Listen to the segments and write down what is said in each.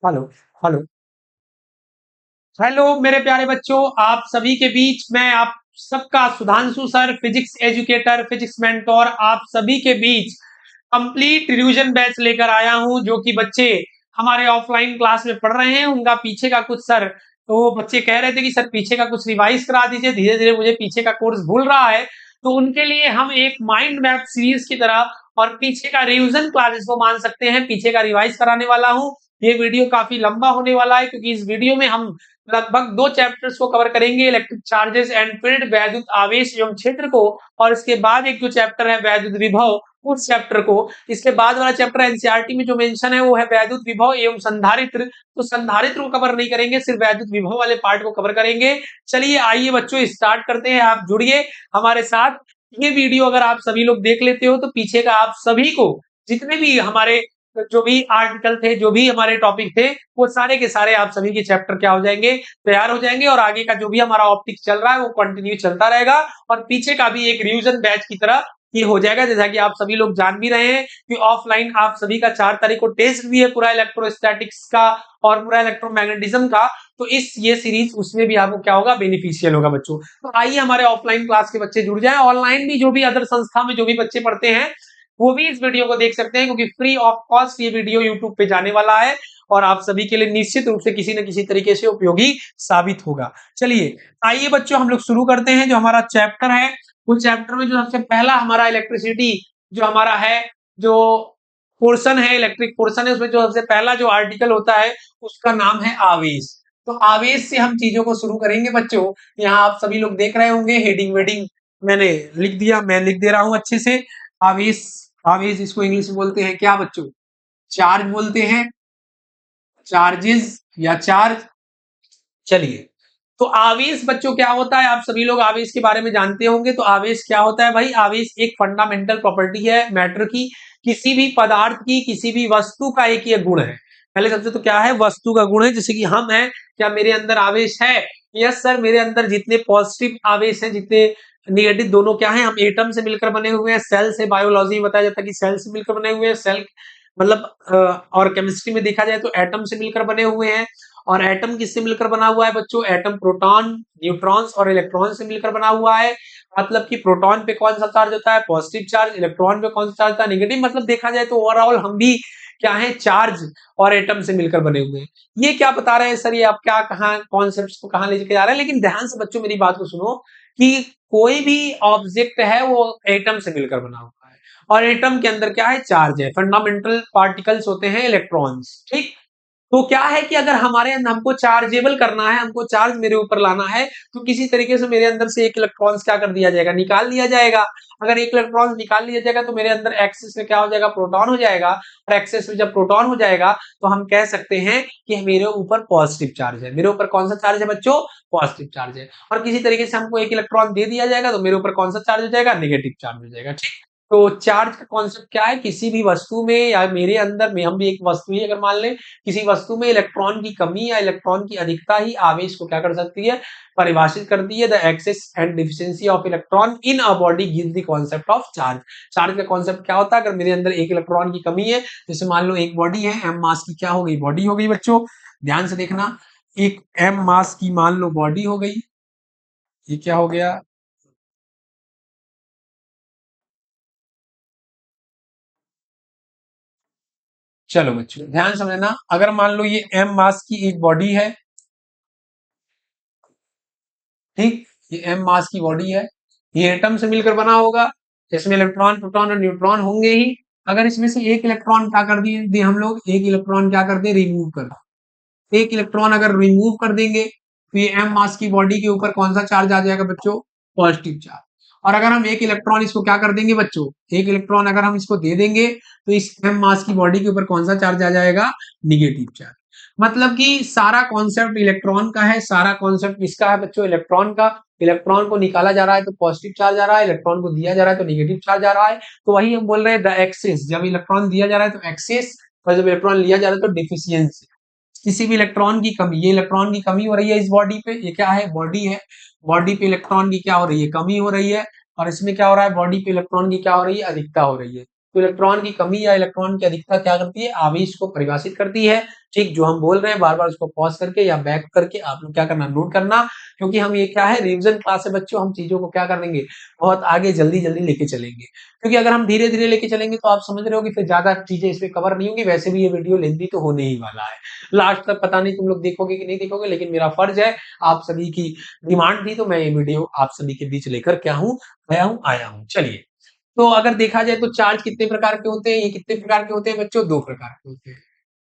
Hello. Hello. Hello मेरे प्यारे बच्चों, आप सभी के बीच मैं आप सबका Sudhanshu sir, physics educator, physics mentor, आप सभी के बीच कंप्लीट रिवीजन बैच लेकर आया हूं। जो कि बच्चे हमारे ऑफलाइन क्लास में पढ़ रहे हैं, उनका पीछे का कुछ सर, तो वो बच्चे कह रहे थे कि सर पीछे का कुछ रिवाइज करा दीजिए, धीरे धीरे मुझे पीछे का कोर्स भूल रहा है। तो उनके लिए हम एक माइंड मैप सीरीज की तरह और पीछे का रिवीजन क्लासेस को मान सकते हैं, पीछे का रिवाइज कराने वाला हूं। ये वीडियो काफी लंबा होने वाला है, क्योंकि इस वीडियो में हम लगभग 2 चैप्टर्स को कवर करेंगे, इलेक्ट्रिक चार्जेस एंड फील्ड, वैद्युत आवेश एवं क्षेत्र को। और इसके बाद एक जो चैप्टर है वैद्युत विभव, उस चैप्टर को। इसके बाद वाला चैप्टर एनसीईआरटी में जो मेंशन है वो है वैद्युत विभव एवं संधारित्र। तो संधारित्र को कवर नहीं करेंगे, सिर्फ वैद्युत विभव वाले पार्ट को कवर करेंगे। चलिए आइए बच्चों स्टार्ट करते हैं, आप जुड़िए हमारे साथ। ये वीडियो अगर आप सभी लोग देख लेते हो तो पीछे का आप सभी को, जितने भी हमारे जो भी आर्टिकल थे, जो भी हमारे टॉपिक थे, वो सारे के सारे आप सभी के चैप्टर क्या हो जाएंगे, तैयार हो जाएंगे। और आगे का जो भी हमारा ऑप्टिक्स चल रहा है वो कंटिन्यू चलता रहेगा। और पीछे का भी एक रिवीजन बैच की तरह ये हो जाएगा। जैसा कि आप सभी लोग जान भी रहे हैं कि ऑफलाइन आप सभी का 4 तारीख को टेस्ट भी है पूरा इलेक्ट्रोस्टैटिक्स का और पूरा इलेक्ट्रोमैग्नेटिज्म का। तो इस ये सीरीज उसमें भी आपको क्या होगा, बेनिफिशियल होगा बच्चों। तो आइए हमारे ऑफलाइन क्लास के बच्चे जुड़ जाएं। ऑनलाइन भी जो भी अदर संस्था में जो भी बच्चे पढ़ते हैं वो भी इस वीडियो को देख सकते हैं, क्योंकि फ्री ऑफ कॉस्ट ये वीडियो यूट्यूब पे जाने वाला है और आप सभी के लिए निश्चित रूप से किसी न किसी तरीके से उपयोगी साबित होगा। चलिए आइए बच्चों हम लोग शुरू करते हैं। जो हमारा चैप्टर है उस चैप्टर में जो सबसे पहला हमारा इलेक्ट्रिसिटी जो हमारा है, जो पोर्शन है, इलेक्ट्रिक पोर्शन है, उसमें जो सबसे पहला जो आर्टिकल होता है उसका नाम है आवेश। तो आवेश से हम चीजों को शुरू करेंगे बच्चों। यहाँ आप सभी लोग देख रहे होंगे हेडिंग वेडिंग मैंने लिख दिया, मैं लिख दे रहा हूं अच्छे से। आवेश, आवेश इसको इंग्लिश में बोलते हैं क्या बच्चों? चार्ज बोलते हैं, चार्जेस या चार्ज। चलिए, तो आवेश बच्चों क्या होता है, आप सभी लोग आवेश के बारे में जानते होंगे। तो आवेश क्या होता है भाई? आवेश एक फंडामेंटल प्रॉपर्टी है मैटर की, किसी भी पदार्थ की, किसी भी वस्तु का एक ये गुण है। पहले सबसे तो क्या है? वस्तु का गुण है। जैसे कि हम हैं, क्या मेरे अंदर आवेश है? यस सर, मेरे अंदर जितने पॉजिटिव आवेश हैं, जितने निगेटिव, दोनों क्या है? हम एटम से मिलकर बने हुए हैं। सेल से बायोलॉजी में बताया जाता है कि सेल से मिलकर बने हुए हैं। सेल मतलब और केमिस्ट्री में देखा जाए तो एटम से मिलकर बने हुए हैं। और एटम किससे मिलकर बना हुआ है बच्चों? एटम प्रोटॉन, न्यूट्रॉन्स और इलेक्ट्रॉन से मिलकर बना हुआ है। मतलब कि प्रोटॉन पे कौन सा चार्ज होता है? Positive charge. इलेक्ट्रॉन पे कौन सा चार्ज होता है? नेगेटिव। मतलब देखा जाए तो ओवरऑल हम भी क्या है? चार्ज और एटम से मिलकर बने हुए हैं। ये क्या बता रहे हैं सर? ये आप क्या कहाँ कॉन्सेप्ट को कहाँ लेके जा रहे हैं? लेकिन ध्यान से बच्चों मेरी बात को सुनो कि कोई भी ऑब्जेक्ट है वो एटम से मिलकर बना हुआ है, और एटम के अंदर क्या है? चार्ज है। फंडामेंटल पार्टिकल्स होते हैं इलेक्ट्रॉन्स। ठीक। तो क्या है कि अगर हमारे अंदर हमको चार्जेबल करना है, हमको चार्ज मेरे ऊपर लाना है, तो किसी तरीके से मेरे अंदर से एक इलेक्ट्रॉन्स क्या कर दिया जाएगा? निकाल दिया जाएगा। अगर एक इलेक्ट्रॉन निकाल लिया जाएगा तो मेरे अंदर एक्सेस में क्या हो जाएगा? प्रोटॉन हो जाएगा। और एक्सेस में जब प्रोटॉन हो जाएगा तो हम कह सकते हैं कि मेरे ऊपर पॉजिटिव चार्ज है। मेरे ऊपर कौन सा चार्ज है बच्चों? पॉजिटिव चार्ज है। और किसी तरीके से हमको एक इलेक्ट्रॉन दे दिया जाएगा तो मेरे ऊपर कौन सा चार्ज हो जाएगा? नेगेटिव चार्ज हो जाएगा। ठीक। तो चार्ज का कॉन्सेप्ट क्या है? किसी भी वस्तु में या मेरे अंदर में, हम भी एक वस्तु ही अगर मान लें, किसी वस्तु में इलेक्ट्रॉन की कमी या इलेक्ट्रॉन की अधिकता ही आवेश को क्या कर सकती है? परिभाषित करती है। The excess and deficiency of electron in a body gives the concept of charge. Charge का कॉन्सेप्ट क्या होता है? अगर मेरे अंदर एक इलेक्ट्रॉन की कमी है, जैसे मान लो एक बॉडी है, एम मास की क्या हो गई? बॉडी हो गई बच्चों। ध्यान से देखना, एक एम मास की मान लो बॉडी हो गई। ये क्या हो गया? चलो बच्चों ध्यान से समझना, अगर मान लो ये एम मास की एक बॉडी है, ठीक, ये एम मास की बॉडी है, ये एटम से मिलकर बना होगा, इसमें इलेक्ट्रॉन, प्रोटॉन और न्यूट्रॉन होंगे ही। अगर इसमें से एक इलेक्ट्रॉन क्या कर दिए हम लोग, एक इलेक्ट्रॉन क्या कर दे? रिमूव कर दो। एक इलेक्ट्रॉन अगर रिमूव कर देंगे तो ये एम मास की बॉडी के ऊपर कौन सा चार्ज आ जाएगा बच्चों? Positive charge. और अगर हम एक इलेक्ट्रॉन इसको क्या कर देंगे बच्चों? एक इलेक्ट्रॉन अगर हम इसको दे देंगे तो इस एम मास की बॉडी के ऊपर कौन सा चार्ज आ जाएगा? Negative charge. मतलब कि सारा कॉन्सेप्ट इलेक्ट्रॉन का है, सारा कॉन्सेप्ट किसका है बच्चों? इलेक्ट्रॉन का। इलेक्ट्रॉन को निकाला जा रहा है तो पॉजिटिव चार्ज आ रहा है, इलेक्ट्रॉन को दिया जा रहा है तो निगेटिव चार्ज आ रहा है। तो वही हम बोल रहे हैं द एक्सेस, जब इलेक्ट्रॉन दिया जा रहा है तो एक्सेस, और जब इलेक्ट्रॉन लिया जा रहा है तो डिफिशियंसी। किसी भी इलेक्ट्रॉन की कमी, ये इलेक्ट्रॉन की कमी हो रही है इस बॉडी पे, ये क्या है? बॉडी है। बॉडी पे इलेक्ट्रॉन की क्या हो रही है? कमी हो रही है। और इसमें क्या हो रहा है? बॉडी पे इलेक्ट्रॉन की क्या हो रही है? अधिकता हो रही है। तो इलेक्ट्रॉन की कमी या इलेक्ट्रॉन की अधिकता क्या करती है, आवेश को परिभाषित करती है। ठीक, जो हम बोल रहे हैं बार बार उसको पॉज करके या बैक करके आप लोग क्या करना, नोट करना, क्योंकि हम ये क्या है, रिवीजन क्लास है बच्चों, हम चीजों को क्या करेंगे, बहुत आगे जल्दी जल्दी लेके चलेंगे। क्योंकि अगर हम धीरे धीरे लेके चलेंगे तो आप समझ रहे हो कि फिर ज्यादा चीजें इसमें कवर नहीं होंगी। वैसे भी ये वीडियो लेंदी तो होने ही वाला है, लास्ट तक पता नहीं तुम लोग देखोगे कि नहीं देखोगे, लेकिन मेरा फर्ज है, आप सभी की डिमांड थी तो मैं ये वीडियो आप सभी के बीच लेकर क्या हूँ, आया हूँ। चलिए, तो अगर देखा जाए तो चार्ज कितने प्रकार के होते हैं, ये कितने प्रकार के होते हैं बच्चों, दो प्रकार के होते हैं।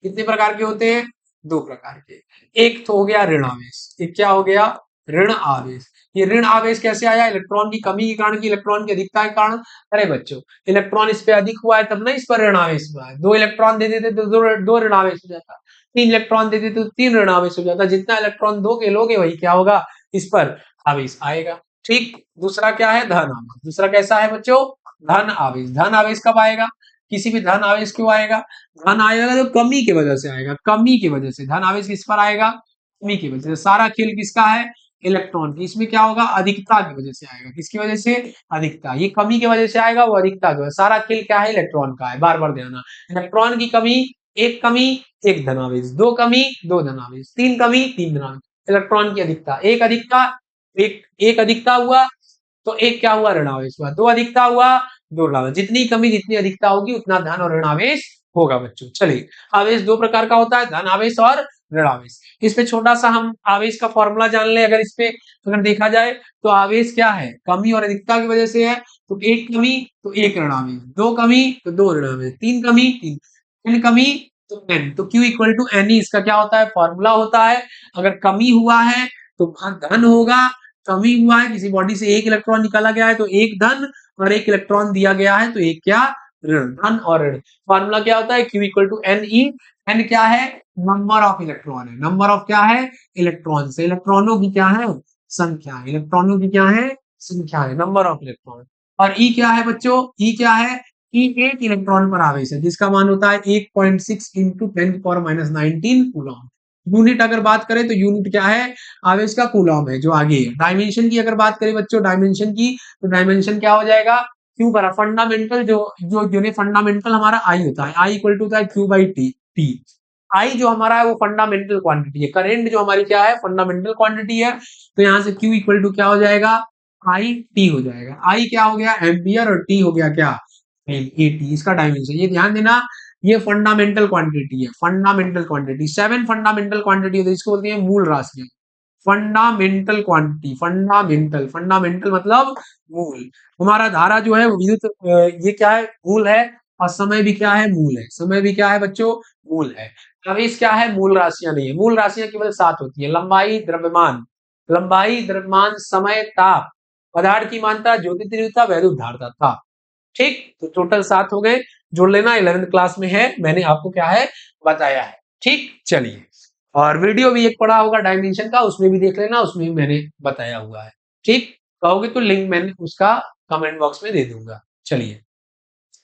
कितने प्रकार के होते हैं, दो प्रकार के। एक तो हो गया ऋण आवेश, एक क्या हो गया, ऋण आवेश। ये ऋण आवेश कैसे आया, इलेक्ट्रॉन की कमी के कारण, की इलेक्ट्रॉन की अधिकता के कारण। अरे बच्चों, इलेक्ट्रॉन इस पे अधिक हुआ है तब ना इस पर ऋण आवेश हुआ है। दो इलेक्ट्रॉन दे देते तो दो ऋण आवेश हो जाता, तीन इलेक्ट्रॉन दे देते तो तीन ऋण आवेश हो जाता। जितना इलेक्ट्रॉन दोगे लोगे वही क्या होगा, इस पर आवेश आएगा। ठीक, दूसरा क्या है, धन आवेश। दूसरा कैसा है बच्चों, धन आवेश। धन आवेश कब आएगा, किसी भी धन आवेश क्यों आएगा, धन आएगा तो कमी की वजह से आएगा, कमी की वजह से। धन आवेश किस पर आएगा, कमी की वजह से। सारा खेल किसका है, इलेक्ट्रॉन की। इसमें क्या होगा, अधिकता की वजह से आएगा। किसकी वजह से, अधिकता। ये कमी की वजह से आएगा, वो अधिकता की वजह से। सारा खेल क्या है, इलेक्ट्रॉन का है। बार बार ध्यान, इलेक्ट्रॉन की कमी, कमी, एक धनावेश। दो कमी, दो धनावेश। तीन कमी, तीन धनावेश। इलेक्ट्रॉन की अधिकता, अधिकता, एक अधिकता हुआ तो एक क्या हुआ, ऋणावेश हुआ। दो अधिकता हुआ, दो ऋणावेश। जितनी कमी जितनी अधिकता होगी उतना धन और ऋणावेश होगा बच्चों। चलिए, आवेश दो प्रकार का होता है, धन आवेश और ऋण आवेश। इस पे छोटा सा हम आवेश का फॉर्मूला जान ले। अगर इस पे अगर देखा जाए तो आवेश क्या है, कमी और अधिकता की वजह से है। तो एक कमी तो एक ऋण आवेश, दो कमी तो दो ऋण आवेश, तीन कमी तीन, n कमी तो n। तो Q इक्वल टू एन, इसका क्या होता है, फॉर्मूला होता है। अगर कमी हुआ है तो धन होगा, कमी हुआ है, किसी बॉडी से एक इलेक्ट्रॉन निकाला गया है तो एक धन, और एक इलेक्ट्रॉन दिया गया है तो एक क्या, ऋण। धन और ऋण। फॉर्मूला क्या होता है, Q equal to N E. N क्या है, नंबर ऑफ इलेक्ट्रॉन है। नंबर ऑफ क्या है, इलेक्ट्रॉन से, इलेक्ट्रॉनों की क्या है, संख्या है। इलेक्ट्रॉनों की क्या है, संख्या है, नंबर ऑफ इलेक्ट्रॉन। और ई क्या है बच्चों, ई क्या है, ई एक इलेक्ट्रॉन पर आवेश है, जिसका मान होता है 1.6 इंटू 10⁻19 कूलम। यूनिट अगर बात करें तो यूनिट क्या है, आवेश का कूलम है जो आगे है। डायमेंशन की अगर बात करें बच्चों, डायमेंशन की, तो डायमेंशन क्या हो जाएगा, क्यू बरा फंडामेंटल, जो जो यूनिट फंडामेंटल हमारा आई होता है, आई इक्वल टू होता है Q by T. T I जो हमारा है वो फंडामेंटल क्वांटिटी है। करंट जो हमारी क्या है, फंडामेंटल क्वांटिटी है। तो यहाँ से क्यू इक्वल टू क्या हो जाएगा, आई टी हो जाएगा। आई क्या हो गया, एम्पियर, और टी हो गया क्या, एटी। इसका डायमेंशन ये ध्यान देना, ये फंडामेंटल क्वांटिटी है। फंडामेंटल क्वांटिटी, 7 फंडामेंटल क्वांटिटी होती है, इसको बोलते हैं मूल राशियां। फंडामेंटल क्वांटिटी, फंडामेंटल, फंडामेंटल मतलब मूल। हमारा धारा जो है वो विद्युत ये क्या है, मूल है। और समय भी क्या है, मूल है। समय भी क्या है बच्चों, मूल है। आवेश क्या है, मूल राशियां नहीं है। मूल राशियां केवल 7 होती है, लंबाई, द्रव्यमान, लंबाई, द्रव्यमान, समय, ताप, पदार्थ की मात्रा, ज्योति तीव्रता, वैद्युत धारिता, ताप। ठीक, तो टोटल 7 हो गए। जोड़ लेना, 11th क्लास में है, मैंने आपको क्या है, बताया है। ठीक, चलिए, और वीडियो भी एक पड़ा होगा डायमेंशन का, उसमें भी देख लेना, उसमें भी मैंने बताया हुआ है। ठीक, कहोगे तो लिंक मैंने उसका कमेंट बॉक्स में दे दूंगा। चलिए,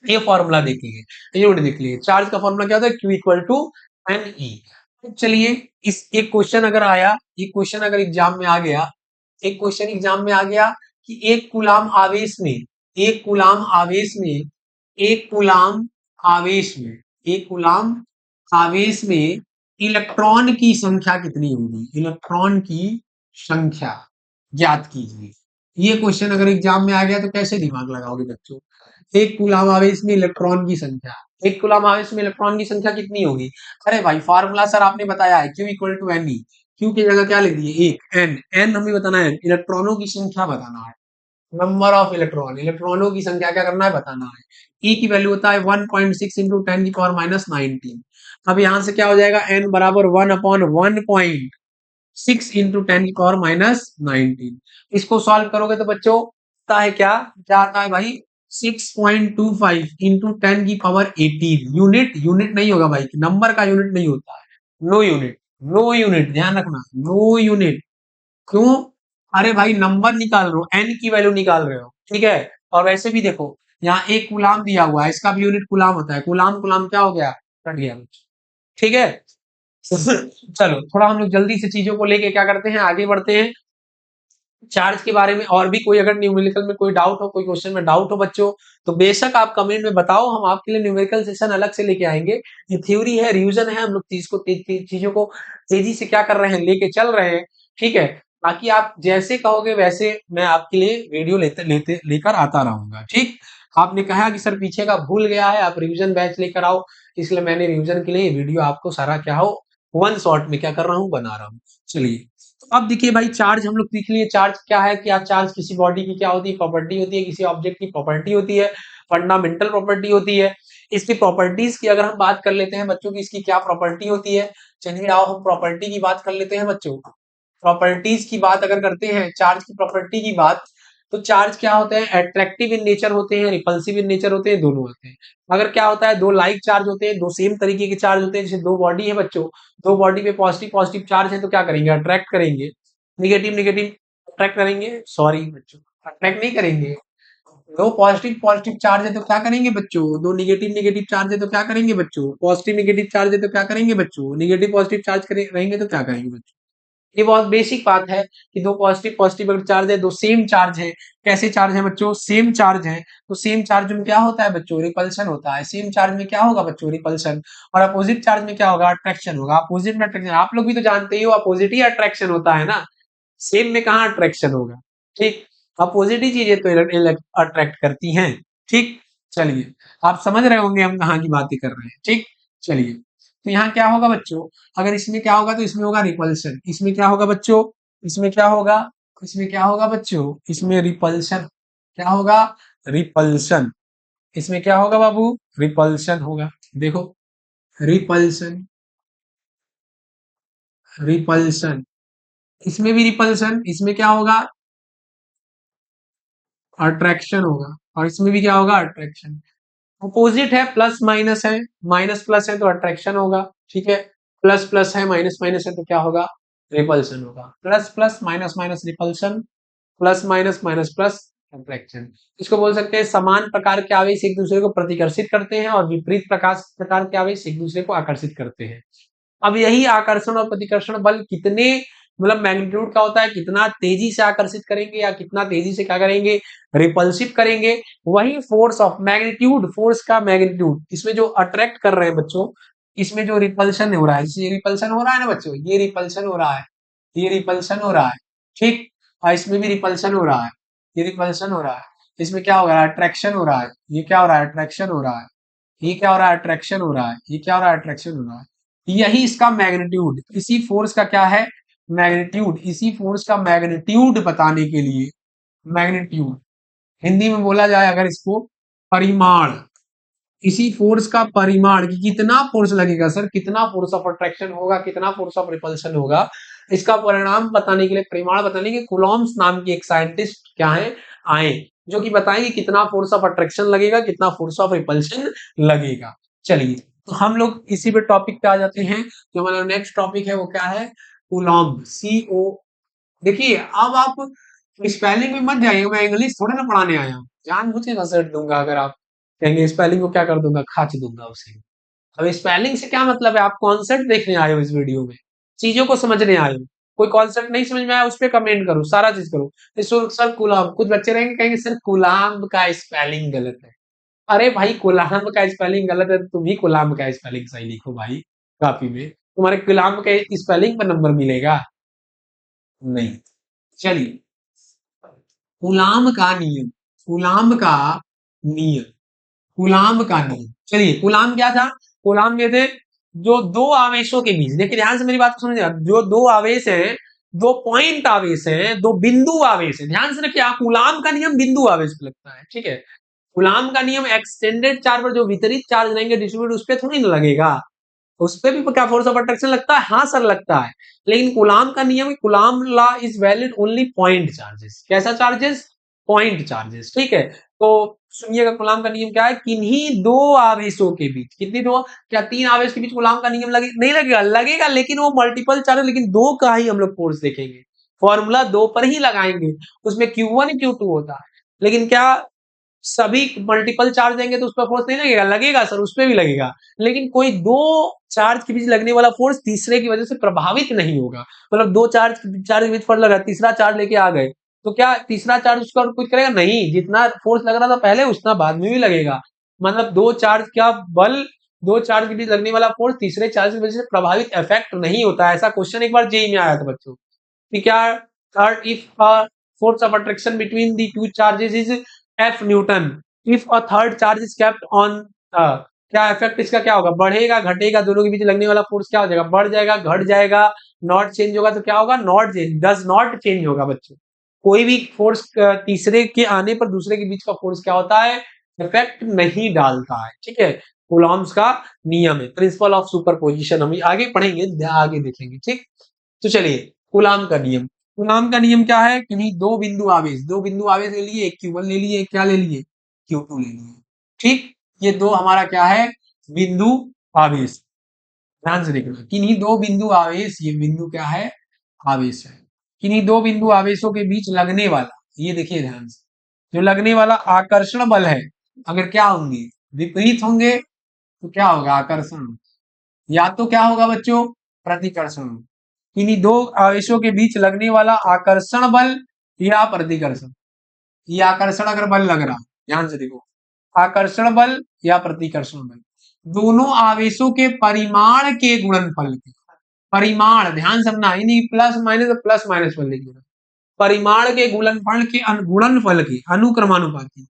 ये फॉर्मूला देखिए, यूनिट देख लीजिए। चार्ज का फॉर्मूला क्या होता है, Q equal to N E. चलिए, इस एक क्वेश्चन अगर आया, एक क्वेश्चन अगर एग्जाम में आ गया, एक क्वेश्चन एग्जाम में आ गया कि एक कूलाम आवेश में, एक कूलाम आवेश में, एक कूलाम आवेश में, एक कूलाम आवेश में इलेक्ट्रॉन की संख्या कितनी होगी, इलेक्ट्रॉन की संख्या ज्ञात कीजिए। ये क्वेश्चन अगर एग्जाम में आ गया तो कैसे दिमाग लगाओगे बच्चों। एक कूलाम आवेश में इलेक्ट्रॉन की संख्या, एक कूलाम आवेश में इलेक्ट्रॉन की संख्या कितनी होगी। अरे भाई, फार्मूला सर आपने बताया है, Q equal to N E. Q की जगह क्या लिख दिए, एक। एन, एन हमें बताना है, इलेक्ट्रॉनों की संख्या बताना है, नंबर ऑफ इलेक्ट्रॉन, इलेक्ट्रॉनों की संख्या क्या करना है, बताना है। ई की वैल्यू होता है 1.6 इंटू 10⁻19। अब यहाँ से क्या हो जाएगा, एन बराबर 1/1.6 इंटू 10⁻19। इसको सॉल्व करोगे तो बच्चों आता है क्या, क्या आता है भाई, 6.25 इंटू 10⁻18। यूनिट, यूनिट नहीं होगा भाई, नंबर का यूनिट नहीं होता है, नो यूनिट, नो यूनिट, ध्यान रखना, नो यूनिट। क्यों, अरे भाई नंबर निकाल रहे हो, एन की वैल्यू निकाल रहे हो, ठीक है। और वैसे भी देखो, यहाँ एक गुलाम दिया हुआ है, इसका भी यूनिट गुलाम होता है। गुलाम गुलाम क्या हो गया, कट गया, ठीक है। चलो, थोड़ा हम लोग जल्दी से चीजों को लेके क्या करते हैं, आगे बढ़ते हैं। चार्ज के बारे में और भी कोई अगर न्यूमेरिकल में कोई डाउट हो, कोई क्वेश्चन में डाउट हो बच्चों, तो बेशक आप कमेंट में बताओ, हम आपके लिए न्यूमेरिकल सेशन अलग से लेके आएंगे। ये थ्योरी है, रिवीजन है, हम लोग चीजों को तेजी से क्या कर रहे हैं, लेके चल रहे हैं। ठीक है, बाकी आप जैसे कहोगे वैसे मैं आपके लिए वीडियो लेकर आता रहूंगा। ठीक, आपने कहा कि सर पीछे का भूल गया है, आप रिवीजन बैच लेकर आओ, इसलिए मैंने रिवीजन के लिए वीडियो आपको सारा क्या हो वन शॉट में क्या कर रहा हूँ, बना रहा हूँ। चलिए, तो अब देखिए भाई, चार्ज हम लोग देख लिए। चार्ज क्या है, क्या चार्ज किसी बॉडी की क्या होती है, प्रॉपर्टी होती है, किसी ऑब्जेक्ट की प्रॉपर्टी होती है, फंडामेंटल प्रॉपर्टी होती है। इसकी प्रॉपर्टीज की अगर हम बात कर लेते हैं बच्चों की, इसकी क्या प्रॉपर्टी होती है। चलिए आओ हम प्रॉपर्टी की बात कर लेते हैं बच्चों। प्रॉपर्टीज की बात अगर करते हैं, चार्ज की प्रॉपर्टी की बात, तो चार्ज क्या होते हैं, अट्रैक्टिव इन नेचर होते हैं, रिपल्सिव इन नेचर होते हैं, दोनों होते हैं। अगर क्या होता है, दो लाइक चार्ज होते हैं, दो सेम तरीके के चार्ज होते हैं, जैसे दो बॉडी है बच्चों, दो बॉडी पे पॉजिटिव पॉजिटिव चार्ज है, तो क्या करेंगे, अट्रैक्ट करेंगे। नेगेटिव नेगेटिव अट्रैक्ट करेंगे, सॉरी बच्चों, अट्रैक्ट नहीं करेंगे। दो पॉजिटिव पॉजिटिव चार्ज है तो क्या करेंगे बच्चों, दो निगेटिव निगेटिव चार्ज है तो क्या करेंगे बच्चों, पॉजिटिव निगेटिव चार्ज है तो क्या करेंगे बच्चों, निगेटिव पॉजिटिव चार्ज रहेंगे तो क्या करेंगे बच्चों। ये बहुत बेसिक बात है कि दो पॉजिटिव पॉजिटिव अगर चार्ज है, दो सेम चार्ज है, कैसे चार्ज है बच्चों, सेम चार्ज है, तो सेम चार्ज में क्या होता है बच्चों, रिपल्शन होता है। सेम चार्ज में क्या होगा बच्चों, रिपल्शन। और अपोजिट चार्ज में क्या होगा, अट्रैक्शन होगा। अपोजिट में अट्रैक्शन, आप लोग भी तो जानते ही हो, अपोजिट ही अट्रैक्शन होता है ना, सेम में कहाँ अट्रैक्शन होगा। ठीक, अपोजिट ही चीजें तो अट्रैक्ट करती हैं। ठीक, चलिए, आप समझ रहे होंगे हम कहाँ की बातें कर रहे हैं। ठीक, चलिए, तो यहाँ क्या होगा बच्चों, अगर इसमें क्या होगा तो इसमें होगा रिपल्शन। इसमें क्या होगा बच्चों, इसमें क्या होगा, इसमें क्या होगा बच्चों, इसमें रिपल्शन। क्या होगा, रिपल्शन। इसमें क्या होगा बाबू, रिपल्शन होगा। देखो, रिपल्शन, रिपल्शन। इसमें भी रिपल्शन, इसमें क्या होगा, अट्रैक्शन होगा। और इसमें भी क्या होगा, अट्रैक्शन। अपोजिट है, प्लस माइनस है, माइनस प्लस है तो अट्रैक्शन होगा। ठीक है, प्लस प्लस है, माइनस माइनस है तो क्या होगा, रिपल्शन होगा। Plus plus minus minus repulsion, plus minus minus plus attraction. इसको बोल सकते हैं समान प्रकार के आवेश एक दूसरे को प्रतिकर्षित करते हैं और विपरीत प्रकार के आवेश एक दूसरे को आकर्षित करते हैं। अब यही आकर्षण और प्रतिकर्षण बल कितने मतलब मैग्नीट्यूड का होता है, कितना तेजी से आकर्षित करेंगे या कितना तेजी से क्या करेंगे, रिपल्सिव करेंगे। वही फोर्स ऑफ मैग्नीट्यूड, फोर्स का मैग्नीट्यूड, इसमें जो अट्रैक्ट कर रहे हैं बच्चों, इसमें जो रिपल्शन हो रहा है, ये रिपल्शन हो रहा है ना बच्चों, ये रिपल्शन हो रहा है, ये रिपल्शन हो रहा है। ठीक, और इसमें भी रिपल्शन हो रहा है, ये रिपल्शन हो रहा है। इसमें क्या हो रहा है, अट्रैक्शन हो रहा है। ये क्या हो रहा है, अट्रैक्शन हो रहा है। ये क्या हो रहा है, अट्रैक्शन हो रहा है। ये क्या हो रहा है, अट्रैक्शन हो रहा है। यही इसका मैग्नीट्यूड, इसी फोर्स का क्या है, मैग्नीट्यूड। इसी फोर्स का मैग्नीट्यूड बताने के लिए, मैग्नीट्यूड हिंदी में बोला जाए अगर इसको, परिमाण। इसी फोर्स का परिमाण कि कितना फोर्स लगेगा सर, कितना फोर्स ऑफ अट्रैक्शन होगा, कितना फोर्स ऑफ रिपल्शन होगा, इसका परिणाम बताने के लिए, परिमाण बताने के लिए कुलॉम्स नाम की एक साइंटिस्ट क्या है, आए, जो कि बताएंगे कितना फोर्स ऑफ अट्रैक्शन लगेगा, कितना फोर्स ऑफ रिपल्शन लगेगा। चलिए, तो हम लोग इसी पे टॉपिक पे आ जाते हैं। जो हमारा नेक्स्ट टॉपिक है वो क्या है, कूलॉम्ब, CO। देखिए, अब आप स्पेलिंग में मत जाइएगा, मैं इंग्लिश थोड़ा ना पढ़ाने आया हूँ, जानबूझ के घसट दूंगा। अगर आप कहेंगे स्पेलिंग को क्या कर दूंगा, खाच दूंगा उसे। अब स्पेलिंग से क्या मतलब है, आप कॉन्सेप्ट देखने आए हो इस वीडियो में, चीजों को समझने आए हो। कोई कॉन्सेप्ट नहीं समझ में आया उस पर कमेंट करो, सारा चीज करो। सर गुलाम, कुछ बच्चे रहेंगे कहेंगे सर गुलाम का स्पेलिंग गलत है। अरे भाई, गुलाम का स्पेलिंग गलत है तो तुम ही गुलाम का स्पेलिंग सही लिखो भाई, कॉपी में तुम्हारे गुलाम के स्पेलिंग पर नंबर मिलेगा नहीं। चलिए, गुलाम का नियम, गुलाम का नियम, गुलाम का नियम। चलिए, गुलाम क्या था, गुलाम ये थे जो दो आवेशों के बीच, देखिए ध्यान से मेरी बात को समझिए, जो दो आवेश हैं, दो पॉइंट आवेश हैं, दो बिंदु आवेश है, ध्यान से रखिए, कूलाम का नियम बिंदु आवेश पे लगता है। ठीक है, कूलाम का नियम एक्सटेंडेड चार्ज पर जो वितरित चार्ज रहेंगे डिस्ट्रीब्यूट, उस पर थोड़ी ना लगेगा। उस पे भी क्या फोर्स ऑफ अट्रैक्शन लगता है, हाँ सर लगता है। लेकिन कूलाम का नियम, coulomb law is valid only point charges. कैसा चार्जेस, पॉइंट चार्जेस। ठीक है, तो सुनिएगा, कूलाम का नियम क्या है, किन्हीं दो आवेशों के बीच, कितनी दो, क्या तीन आवेश के बीच कूलाम का नियम लगे, नहीं लगेगा, लगेगा लेकिन वो मल्टीपल चार्ज, लेकिन दो का ही हम लोग फोर्स देखेंगे, फॉर्मूला दो पर ही लगाएंगे। उसमें Q1 Q2 होता है, लेकिन क्या सभी मल्टीपल चार्ज देंगे तो उस पर फोर्स नहीं लगेगा, लगेगा सर, उस पर भी लगेगा। लेकिन कोई दो चार्ज के बीच लगने वाला फोर्स तीसरे की वजह से प्रभावित नहीं होगा। मतलब दो चार्ज चार्ज के बीच फोर्स लगा, तीसरा चार्ज लेके आ गए, तो क्या तीसरा चार्ज उसका कुछ करेगा? नहीं, जितना फोर्स लग रहा था पहले उतना बाद में भी लगेगा। मतलब दो चार्ज क्या बल, दो चार्ज के बीच लगने वाला फोर्स तीसरे चार्ज की वजह से प्रभावित इफेक्ट नहीं होता है। ऐसा क्वेश्चन एक बार जेईई में आया था बच्चों कि क्या third if force of attraction between the two charges is F Newton. If a third charge is kept on क्या इफेक्ट इसका क्या होगा? बढ़ेगा घटेगा, दोनों के बीच लगने वाला फोर्स क्या हो जाएगा? बढ़ जाएगा घट जाएगा, नॉट चेंज होगा तो क्या होगा? Not change, does not change होगा बच्चों। कोई भी फोर्स तीसरे के आने पर दूसरे के बीच का फोर्स क्या होता है? इफेक्ट नहीं डालता है। ठीक है, कूलॉम्स का नियम है, प्रिंसिपल ऑफ सुपरपोजिशन। हम आगे पढ़ेंगे, आगे देखेंगे। ठीक, तो चलिए कूलाम का नियम। कूलाम का नियम क्या है? कि दो बिंदु आवेश, दो बिंदु आवेश ले लिए, एक Q1 ले लिए, एक क्या ले लिए? Q2 ले लिए। ठीक, ये दो हमारा क्या है? बिंदु आवेश। ध्यान से देखना, किन्हीं दो बिंदु आवेश, ये बिंदु क्या है? आवेश है। किन्हीं दो बिंदु आवेशों के बीच लगने वाला, ये देखिए ध्यान से, जो लगने वाला आकर्षण बल है, अगर क्या होंगे? विपरीत होंगे तो क्या होगा? आकर्षण। या तो क्या होगा बच्चों? प्रतिकर्षण। किन्हीं दो आवेशों के बीच लगने वाला आकर्षण बल या प्रतिकर्षण। ये आकर्षण अगर बल लग रहा, ध्यान से देखो, आकर्षण बल या प्रतिकर्षण बल, दोनों आवेशों के परिमाण के गुणनफल के, परिमाण ध्यान समझना, ही नहीं प्लस माइनस, प्लस माइनस बल लिखना, परिमाण के गुणनफल के गुणनफल के अनुक्रमानुपाती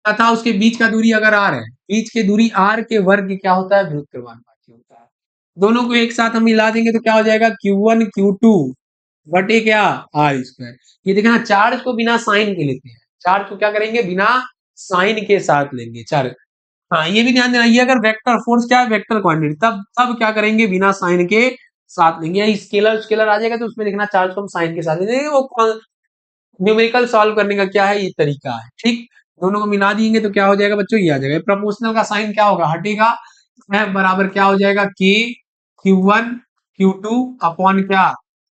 तथा उसके बीच का दूरी अगर r है, बीच के दूरी r के वर्ग क्या होता है? व्युत्क्रमानुपाती होता है। दोनों को एक साथ हम मिला देंगे तो क्या हो जाएगा? Q1 Q2 बटे क्या? R square. ये देखना, चार्ज को बिना साइन के लेते हैं, चार्ज को क्या करेंगे? बिना साइन के साथ लेंगे चार्ज। हाँ, ये भी ध्यान देना, ये अगर वेक्टर फोर्स क्या है? वेक्टर क्वांटिटी, तब तब क्या करेंगे? बिना साइन के साथ लेंगे। या स्केलर स्केलर आ जाएगा तो उसमें देखना चार्ज को हम साइन के साथ लेंगे। वो न्यूमेरिकल सॉल्व करने का क्या है? ये तरीका है। ठीक, दोनों को मिला देंगे तो क्या हो जाएगा बच्चों? ये आ जाएगा। प्रोपोर्शनल का साइन क्या होगा? हटेगा, F बराबर क्या हो जाएगा? K Q1 Q2 अपॉन क्या?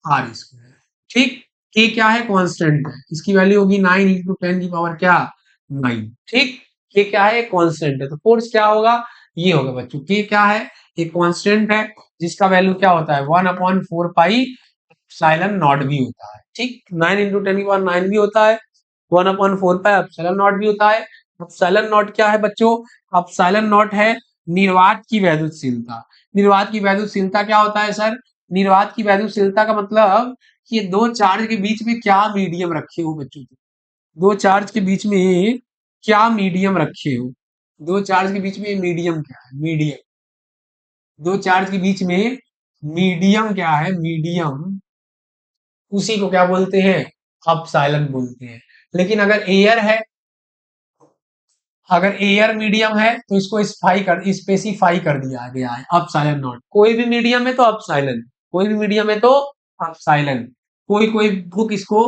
R square. ठीक, K क्या है? कांस्टेंट है, इसकी वैल्यू होगी 9 इंटू 10 की पावर क्या? 9। ठीक, K क्या है? कांस्टेंट है, तो फोर्स क्या होगा? ये होगा बच्चों, K क्या है? एक कांस्टेंट है जिसका वैल्यू क्या होता है? 1 अपॉन 4 पाई एप्सिलॉन नॉट भी होता है। ठीक, 9 इंटू 10 की पावर 9 भी होता है, 1 अपॉन 4 पाई एप्सिलॉन नॉट भी होता है। एप्सिलॉन नॉट क्या है बच्चों? एप्सिलॉन नॉट है निर्वात की वैद्युतशीलता। निर्वात की वैद्युतशीलता क्या होता है सर? निर्वात की वैद्युतशीलता का मतलब कि ये दो चार्ज के बीच में क्या मीडियम रखे हो बच्चों? दो चार्ज के बीच में क्या मीडियम रखे हो? दो चार्ज के बीच में मीडियम क्या है? मीडियम, दो चार्ज के बीच में मीडियम क्या है? मीडियम, उसी को क्या बोलते हैं? अपसाइलन बोलते हैं। लेकिन अगर एयर है, अगर एयर मीडियम है तो इसको स्पेसिफाई कर दिया गया है अपसाइलन नॉट। कोई भी मीडियम है तो अपसाइलन, कोई भी मीडियम है तो अपसाइलन। कोई कोई बुक इसको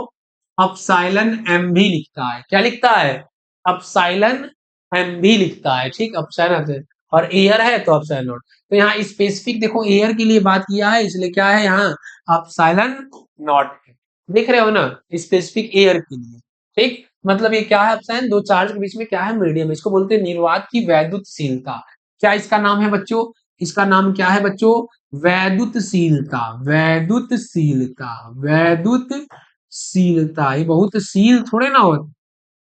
अपसाइलन एम भी लिखता है। क्या लिखता है? अपसाइलन एम भी लिखता है। ठीक, अपसाइलन से, और एयर है तो अपसाइलन नॉट। तो यहाँ स्पेसिफिक देखो एयर के लिए बात किया है, इसलिए क्या है यहाँ? Epsilon not. देख रहे हो ना, स्पेसिफिक एयर के लिए। ठीक, मतलब ये क्या है? अपसाइन, दो चार्ज के बीच में क्या है? मीडियम। इसको बोलते हैं निर्वात की वैद्युतशीलता। क्या इसका नाम है बच्चों? इसका नाम क्या है बच्चों? वैद्युतशीलता। वैद्युतशीलता, वैद्युतशीलता, ये बहुत सील थोड़े ना हो,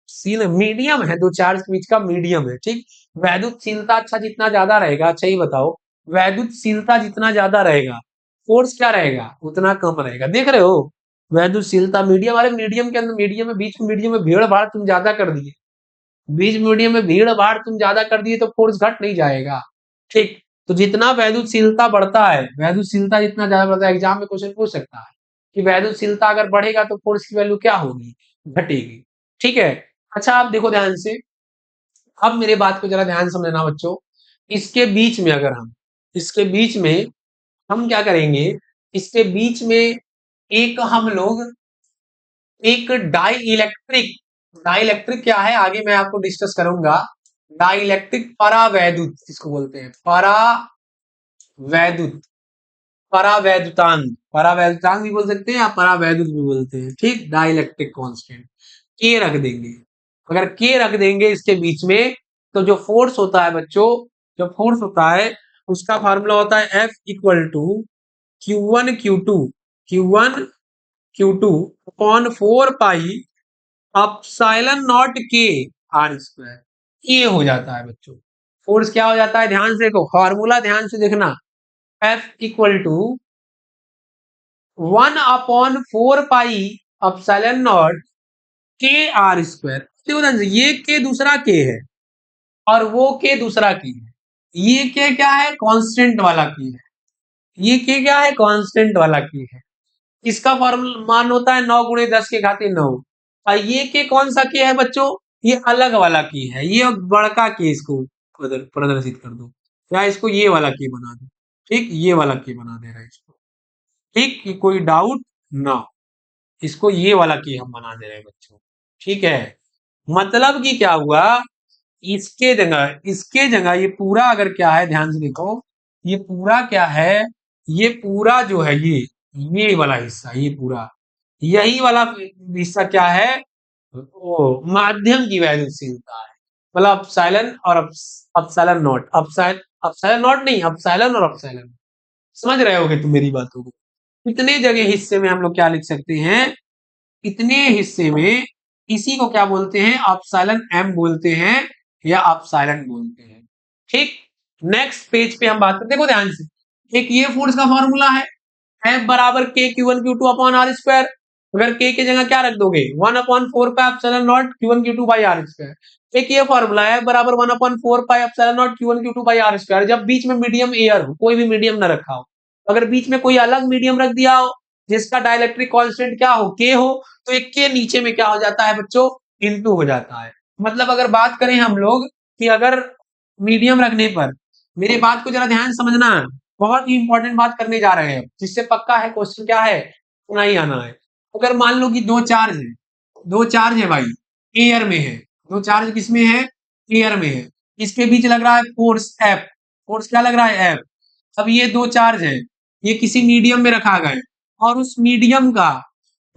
सील मीडियम है, दो चार्ज के बीच का मीडियम है। ठीक, वैद्युतशीलता अच्छा जितना ज्यादा रहेगा, अच्छा ही बताओ, वैद्युतशीलता जितना ज्यादा रहेगा फोर्स क्या रहेगा? उतना कम रहेगा। देख रहे हो, वैद्युतशीलता मीडियम, अरे मीडियम के अंदर, मीडियम में, बीच में, मीडियम में भीड़ भाड़ तुम ज्यादा कर दिए, बीच मीडियम में भीड़ भाड़ तुम ज्यादा कर दिए तो फोर्स घट नहीं जाएगा। ठीक, तो जितना वैद्युतशीलता बढ़ता है, वैद्युतशीलता जितना ज्यादा बढ़ता है, एग्जाम में क्वेश्चन पूछ सकता है कि वैद्युतशीलता अगर बढ़ेगा तो फोर्स की वैल्यू क्या होगी? घटेगी। ठीक है, अच्छा आप देखो ध्यान से, अब मेरे बात को जरा ध्यान समझना बच्चों। इसके बीच में अगर हम, इसके बीच में हम क्या करेंगे? इसके बीच में एक हम लोग एक डाई इलेक्ट्रिक, डाई इलेक्ट्रिक क्या है आगे मैं आपको डिस्कस करूंगा। डाई इलेक्ट्रिक परावैद्युत इसको बोलते हैं, परावैद्युत, परावैद्युतांक, परावैद्युतांक भी बोल सकते हैं या परावैद्युत भी बोलते हैं। ठीक, डाई इलेक्ट्रिक कांस्टेंट के रख देंगे। अगर के रख देंगे इसके बीच में तो जो फोर्स होता है बच्चों, जो फोर्स होता है उसका फार्मूला होता है F equal to Q1 Q2, Q1 Q2 upon 4 pi epsilon naught K R square, ये हो जाता है बच्चों। फोर्स क्या हो जाता है, ध्यान से देखो, फॉर्मूला ध्यान से देखना, F equal to 1/4 pi epsilon naught K R square. देखो ध्यान से, ये के दूसरा के है और वो के दूसरा के है। ये के क्या है, कांस्टेंट वाला की है। ये के क्या है, कांस्टेंट वाला की है। इसका फॉर्मूला मान होता है 9 गुणे 10 के घाते 9। और ये के कौन सा के है बच्चों, ये अलग वाला की है, ये बड़का के, इसको प्रदर्शित कर दो या इसको ये वाला के बना दो। ठीक, ये वाला के बना दे रहा है इसको। ठीक, कि कोई डाउट ना हो। इसको ये वाला की हम बना दे रहे हैं बच्चों। ठीक है, मतलब कि क्या हुआ, इसके जगह ये पूरा अगर क्या है, ध्यान से देखो, ये पूरा क्या है, ये पूरा जो है ये वाला हिस्सा, ये पूरा यही वाला हिस्सा क्या है, वो माध्यम की वैल्यूशीलता है। मतलब अपसाइलन और अपसाइलन नॉट, अपसाइलन नॉट नहीं, अपसाइलन और अपसाइलन। समझ रहे होगे तुम मेरी बातों को। इतने जगह हिस्से में हम लोग क्या लिख सकते हैं, इतने हिस्से में इसी को क्या बोलते हैं, अपसाइलन एम बोलते हैं या अपसाइलन बोलते हैं। ठीक, नेक्स्ट पेज पे हम बात करते हैं, देखो ध्यान से, एक ये फोर्स का फॉर्मूला है, F बराबर के Q1 Q2 upon R square. अगर के की जगह क्या रख दोगे, 1/4 pi epsilon naught Q1 Q2 by R square. एक ये फॉर्मूला है, बराबर 1/4 pi epsilon naught Q1 Q2 by R square. जब बीच में मीडियम एयर हो, कोई भी मीडियम ना रखा हो, अगर बीच में कोई अलग मीडियम रख दिया हो जिसका डाइलेक्ट्रिक कांस्टेंट क्या हो, के हो, तो एक के नीचे में क्या हो जाता है बच्चों, इनटू हो जाता है। मतलब अगर बात करें हम लोग कि अगर मीडियम रखने पर, मेरी बात को जरा ध्यान से समझना, बहुत ही इंपॉर्टेंट बात करने जा रहे हैं, जिससे पक्का है क्वेश्चन क्या है, सुना ही आना है। अगर मान लो कि दो चार्ज है भाई, एयर में है, दो चार्ज किसमें है, एयर में है, इसके बीच लग रहा है फोर्स एफ, फोर्स क्या लग रहा है, एफ। अब ये दो चार्ज है, ये किसी मीडियम में रखा गया है, और उस मीडियम का,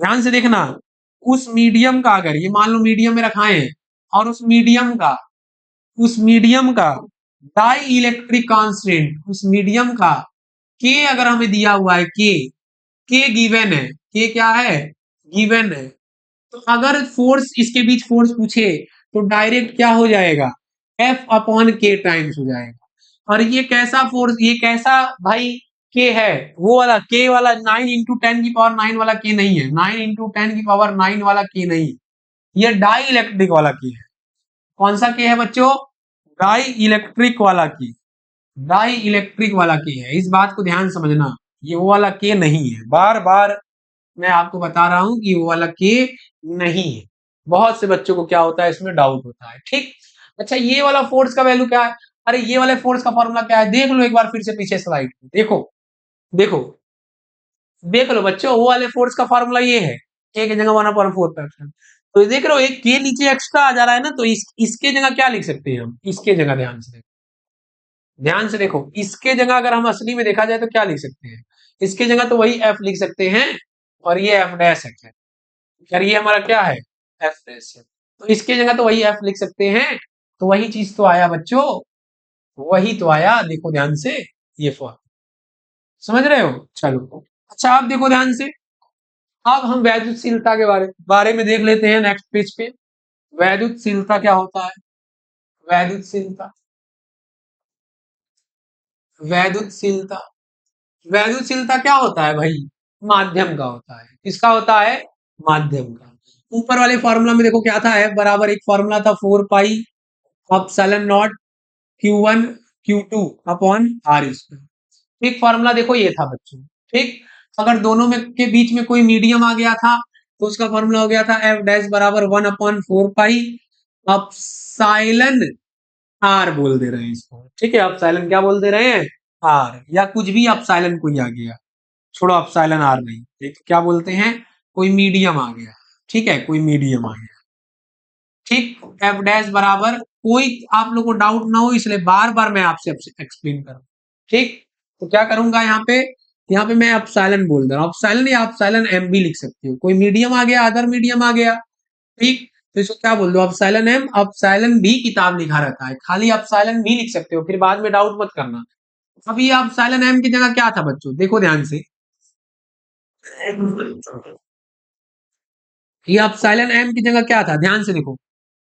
ध्यान से देखना, उस मीडियम का अगर ये मान लो मीडियम में रखाए हैं, और उस मीडियम का डाई इलेक्ट्रिक कांस्टेंट, उस मीडियम का के अगर हमें दिया हुआ है, के गिवन है, के क्या है, गिवन है, तो अगर फोर्स, इसके बीच फोर्स पूछे तो डायरेक्ट क्या हो जाएगा, एफ अपॉन के टाइम्स हो जाएगा। और ये कैसा फोर्स, ये कैसा भाई के है, वो वाला के वाला 9 × 10⁹ वाला के नहीं है, 9 × 10⁹ वाला के नहीं, ये डाई इलेक्ट्रिक वाला के है। कौन सा के है बच्चों, डाई इलेक्ट्रिक वाला की, डाई इलेक्ट्रिक वाला के है। इस बात को ध्यान समझना, ये वो वाला के नहीं है, बार बार मैं आपको बता रहा हूं कि वो वाला के नहीं है। बहुत से बच्चों को क्या होता है, इसमें डाउट होता है। ठीक, अच्छा ये वाला फोर्स का वैल्यू क्या है, अरे ये वाले फोर्स का फॉर्मूला क्या है, देख लो एक बार फिर से पीछे स्लाइड, देखो देखो देख लो बच्चों, वो वाले फोर्स का फॉर्मूला ये है, के की जगह 1/4 तो देख रहे हो, एक के नीचे एक्स्ट्रा आ जा रहा है ना, तो इसके जगह क्या लिख सकते हैं हम, इसके जगह ध्यान से देखो, इसके जगह अगर हम असली में देखा जाए तो क्या लिख सकते हैं, इसके जगह तो वही एफ लिख सकते हैं, और ये एफ डैश है, यार ये हमारा क्या है, एफ डैश है, तो इसके जगह तो वही एफ लिख सकते हैं। तो वही चीज तो आया बच्चों, वही तो आया, देखो ध्यान से, ये फॉर्म, समझ रहे हो। चलो अच्छा, आप देखो ध्यान से, अब हम वैद्युतशीलता के बारे में देख लेते हैं नेक्स्ट पेज पे। वैद्युतशीलता क्या होता है, वैद्युतशीलता, वैद्युतशीलता, वैद्युतशीलता क्या होता है भाई, माध्यम का होता है। किसका होता है, माध्यम का। ऊपर वाले फॉर्मूला में देखो क्या था, है बराबर, एक फॉर्मूला था 4 pi epsilon naught Q1 Q2 upon R square. एक फॉर्मूला देखो ये था बच्चों। ठीक, अगर दोनों में के बीच में कोई मीडियम आ गया था तो उसका फॉर्मूला हो गया था एफ डैश बराबर 1/4 पाई अपसाइलन आर बोल दे रहे हैं इसको। ठीक है, अपसाइलन क्या बोल दे रहे हैं, आर, या कुछ भी अपसाइलन कोई आ गया, छोड़ो अपसाइलन आर नहीं, एक क्या बोलते हैं, कोई मीडियम आ गया। ठीक है, कोई मीडियम आ गया। ठीक, एफ डैश बराबर, कोई आप लोग को डाउट ना हो इसलिए बार बार मैं आपसे एक्सप्लेन कर रहा हूं। ठीक, तो क्या करूंगा यहाँ पे मैं अपसाइलन बोल दे रहा हूँ, अपसाइलन या अपसाइलन एम भी लिख सकते हो, कोई मीडियम आ गया, अदर मीडियम आ गया। ठीक, तो इसको क्या बोल दो, अपसाइलन एम, अपसाइलन भी किताब लिखा रहता है, खाली अपसाइलन भी लिख सकते हो, फिर बाद में डाउट मत करना। अभी अपसाइलन एम की जगह क्या था बच्चों, देखो ध्यान से, ये अपसाइलन एम की जगह क्या था, ध्यान से देखो।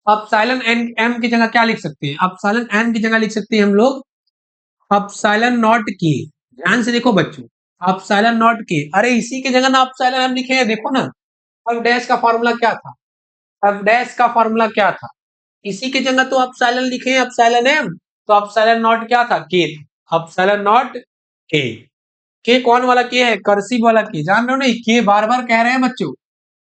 अपसाइलन एन एम की जगह क्या लिख सकते हैं, अपसाइलन एम की जगह लिख सकते हैं हम लोग अपसाइलन नॉट के। ध्यान से देखो बच्चों, अपसाइलन नॉट के, अरे इसी की जगह ना अपसाइलन एम लिखे हैं, देखो ना। अब डैश का फॉर्मूला क्या था, अब डैश का फॉर्मूला क्या था, इसी की जगह तो अपसाइलन लिखे हैं, अपसाइलन एम। तो अपसाइलन नॉट क्या था, के था, अपसाइलन नॉट के कौन वाला के है, कर्सिव वाला के, जान रहे हो नहीं, के बार बार कह रहे हैं बच्चों,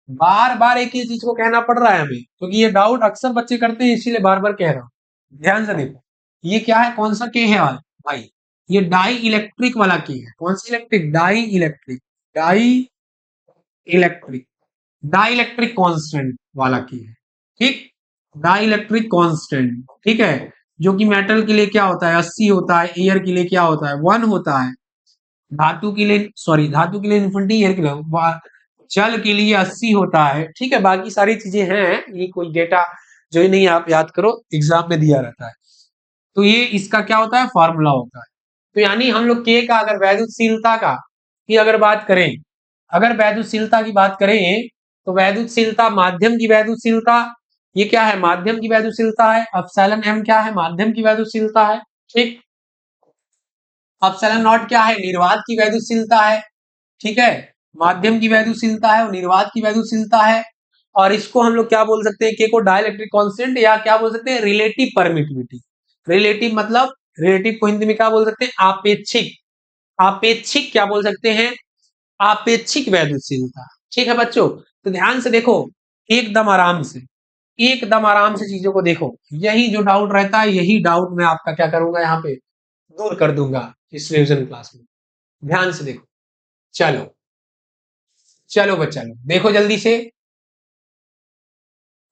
बार बार एक ही चीज को कहना पड़ रहा है हमें, क्योंकि ये डाउट अक्सर बच्चे करते हैं, इसीलिए बार बार कह रहा हूं। ध्यान से देखो, ये क्या है, कौन सा के है भाई, ये डाई इलेक्ट्रिक वाला के है, कौन सी electric, dielectric, dielectric, dielectric constant वाला की है, ठीक, डाई इलेक्ट्रिक कॉन्स्टेंट, ठीक है, जो कि मेटल के लिए क्या होता है 80 होता है, एयर के लिए क्या होता है 1 होता है, धातु के लिए, सॉरी धातु के लिए इन्फिनिटी, एयर के लिए जल के लिए 80 होता है, ठीक है, बाकी सारी चीजें हैं, ये कोई डेटा जो ही नहीं आप याद करो, एग्जाम में दिया रहता है। तो ये इसका क्या होता है, फॉर्मूला होता है। तो यानी हम लोग के का अगर वैद्युतशीलता का की अगर बात करें, अगर वैद्युतशीलता की बात करें, तो वैद्युतशीलता, माध्यम की वैद्युतशीलता, ये क्या है, माध्यम की वैद्युतशीलता है, एप्सिलॉन एम क्या है, माध्यम की वैद्युतशीलता है, ठीक। एप्सिलॉन नॉट क्या है, निर्वात की वैद्युतशीलता है, ठीक है, माध्यम की वैद्युतशीलता है और निर्वात की वैद्युतशीलता है। और इसको हम लोग क्या बोल सकते हैं, के को डाइलेक्ट्रिक कांस्टेंट या क्या बोल सकते हैं, रिलेटिव परमिटिविटी। रिलेटिव मतलब, रिलेटिव को हिंदी में क्या बोल सकते हैं, आपेक्षिक, आपेक्षिक क्या बोल सकते हैं, आपेक्षिक वैद्युतशीलता, ठीक है बच्चों। तो ध्यान से देखो, एकदम आराम से, एकदम आराम से चीजों को देखो, यही जो डाउट रहता है, यही डाउट मैं आपका क्या करूंगा यहाँ पे दूर कर दूंगा इस रिविजन क्लास में। ध्यान से देखो, चलो चलो बच्चा लोग देखो, जल्दी से,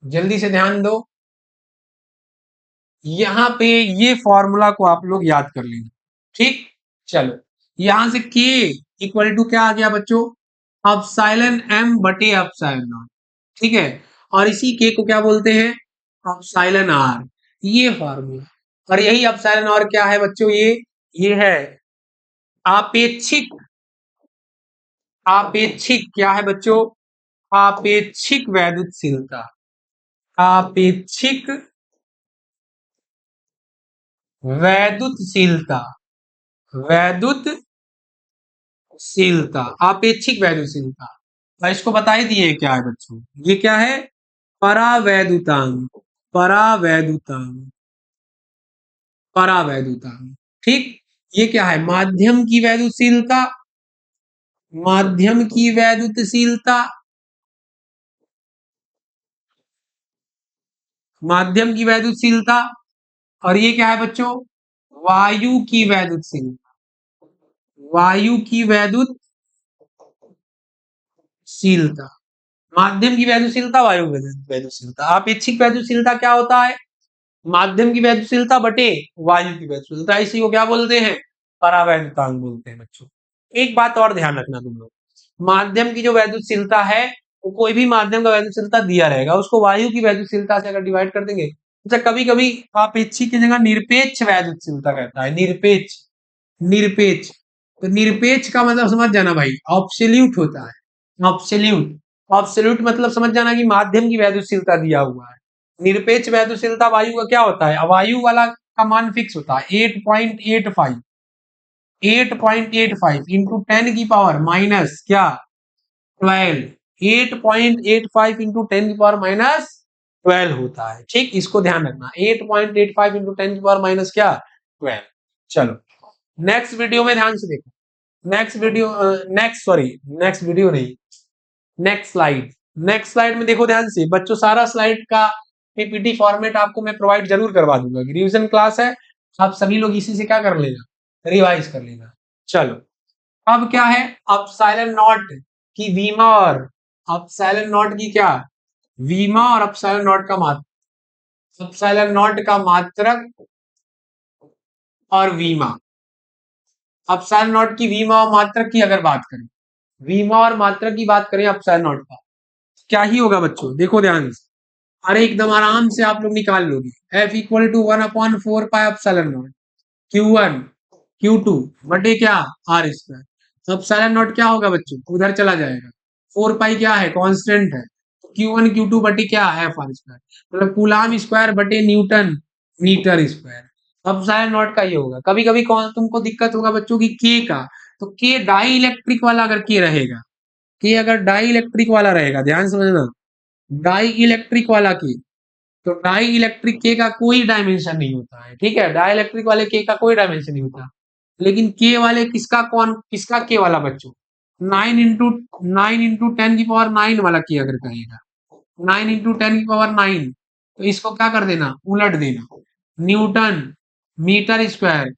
जल्दी से ध्यान दो, यहाँ पे ये फॉर्मूला को आप लोग याद कर लेंगे, ठीक। चलो, यहां से के इक्वल टू क्या आ गया बच्चों, अपसाइलन एम बटे अपसाइलन नॉट, ठीक है, और इसी के को क्या बोलते हैं, अपसाइलन आर, ये फॉर्मूला। और यही अपसाइलन आर क्या है बच्चों, ये है आपेक्षिक, आपेक्षिक क्या है बच्चों, आपेक्षिक वैद्युतशीलता, आपेक्षिक वैद्युतशीलता, वैद्युतशीलता, आपेक्षिक वैद्युतशीलता। और इसको बता ही दिए क्या है बच्चों, ये क्या है, परावैद्युतांक, परावैद्युतांक, परावैद्युतांक, ठीक। ये क्या है, माध्यम की वैद्युतशीलता, माध्यम की वैद्युतशीलता, माध्यम की वैद्युतशीलता। और ये क्या है बच्चों, वायु की वैद्युतशीलता, वायु की वैद्युतशीलता, माध्यम की वैद्युतशीलता, वायु वैद्युतशीलता। आपेक्षिक वैद्युतशीलता क्या होता है, माध्यम की वैद्युतशीलता बटे वायु की वैद्युतशीलता, इसी को क्या बोलते हैं, परावैद्युतांक बोलते हैं बच्चों। एक बात और ध्यान रखना तुम लोग, माध्यम की जो वैद्युतशीलता है, वो कोई भी माध्यम का वैद्युतशीलता दिया रहेगा, उसको वायु की वैद्युतशीलता से अगर डिवाइड कर देंगे, अच्छा कभी कभी आपेक्षिक की जगह निरपेक्ष वैद्युतशीलता कहता है, निरपेक्ष, निरपेक्ष। तो निरपेक्ष का मतलब समझ जाना भाई, ऑब्सोल्यूट होता है, ऑब्सोल्यूट, ऑब्सोल्यूट मतलब समझ जाना कि माध्यम की वैद्युतशीलता दिया हुआ है। निरपेक्ष वैद्युतशीलता वायु का क्या होता है, वायु वाला का मान फिक्स होता है 8.85, 8.85 इंटू 10 की पावर माइनस क्या 12, 8.85 इंटू 10 की पावर माइनस 12 होता है, ठीक, इसको ध्यान रखना, 8.85 इंटू 10 की पावर माइनस क्या 12। चलो नेक्स्ट वीडियो में ध्यान से देखो, next video, next sorry, next video नहीं, नेक्स्ट स्लाइड, नेक्स्ट स्लाइड में देखो ध्यान से बच्चों, सारा स्लाइड का पीपीटी फॉर्मेट आपको मैं प्रोवाइड जरूर करवा दूंगा, रिवीजन क्लास है, आप सभी लोग इसी से क्या कर लेना, रिवाइज कर लेना। चलो, अब क्या है, अपसाइलन नॉट की वीमा और अपसाइलन नॉट की क्या, वीमा और अपसाइलन नॉट का मात्रक, अपसाइलन नॉट का मात्रक और वीमा, अपसाइलन नॉट की वीमा और मात्रक की अगर बात करें, वीमा और मात्रक की बात करें अपसाइलन नॉट का, क्या ही होगा बच्चों, देखो ध्यान से, अरे एकदम आराम से आप लोग निकाल लोगे, F equal to 1/4 pi epsilon naught Q1 Q2 बटे क्या R स्क्वायर। तो एप्सिलॉन नॉट क्या होगा बच्चों, उधर चला जाएगा, 4 पाई क्या है, कांस्टेंट है, Q1 Q2 बटे क्या है F r स्क्वायर, मतलब कूलाम स्क्वायर बटे न्यूटन मीटर स्क्वायर। अब साइन नॉट का ये होगा। कभी कभी कौन तुमको दिक्कत होगा बच्चों की के का, तो के डाई इलेक्ट्रिक वाला अगर के रहेगा, के अगर डाई इलेक्ट्रिक वाला रहेगा, ध्यान समझना, डाई इलेक्ट्रिक वाला के, तो डाई इलेक्ट्रिक के का कोई डायमेंशन नहीं होता है, ठीक है, डाई इलेक्ट्रिक वाले के का कोई डायमेंशन नहीं होता। लेकिन के वाले किसका के वाला बच्चों, 9 इंटू 10 की पावर 9 वाला के अगर कहेगा, 9 इंटू 10 की पावर 9, तो इसको क्या कर देना, उलट देना, न्यूटन मीटर स्क्वायर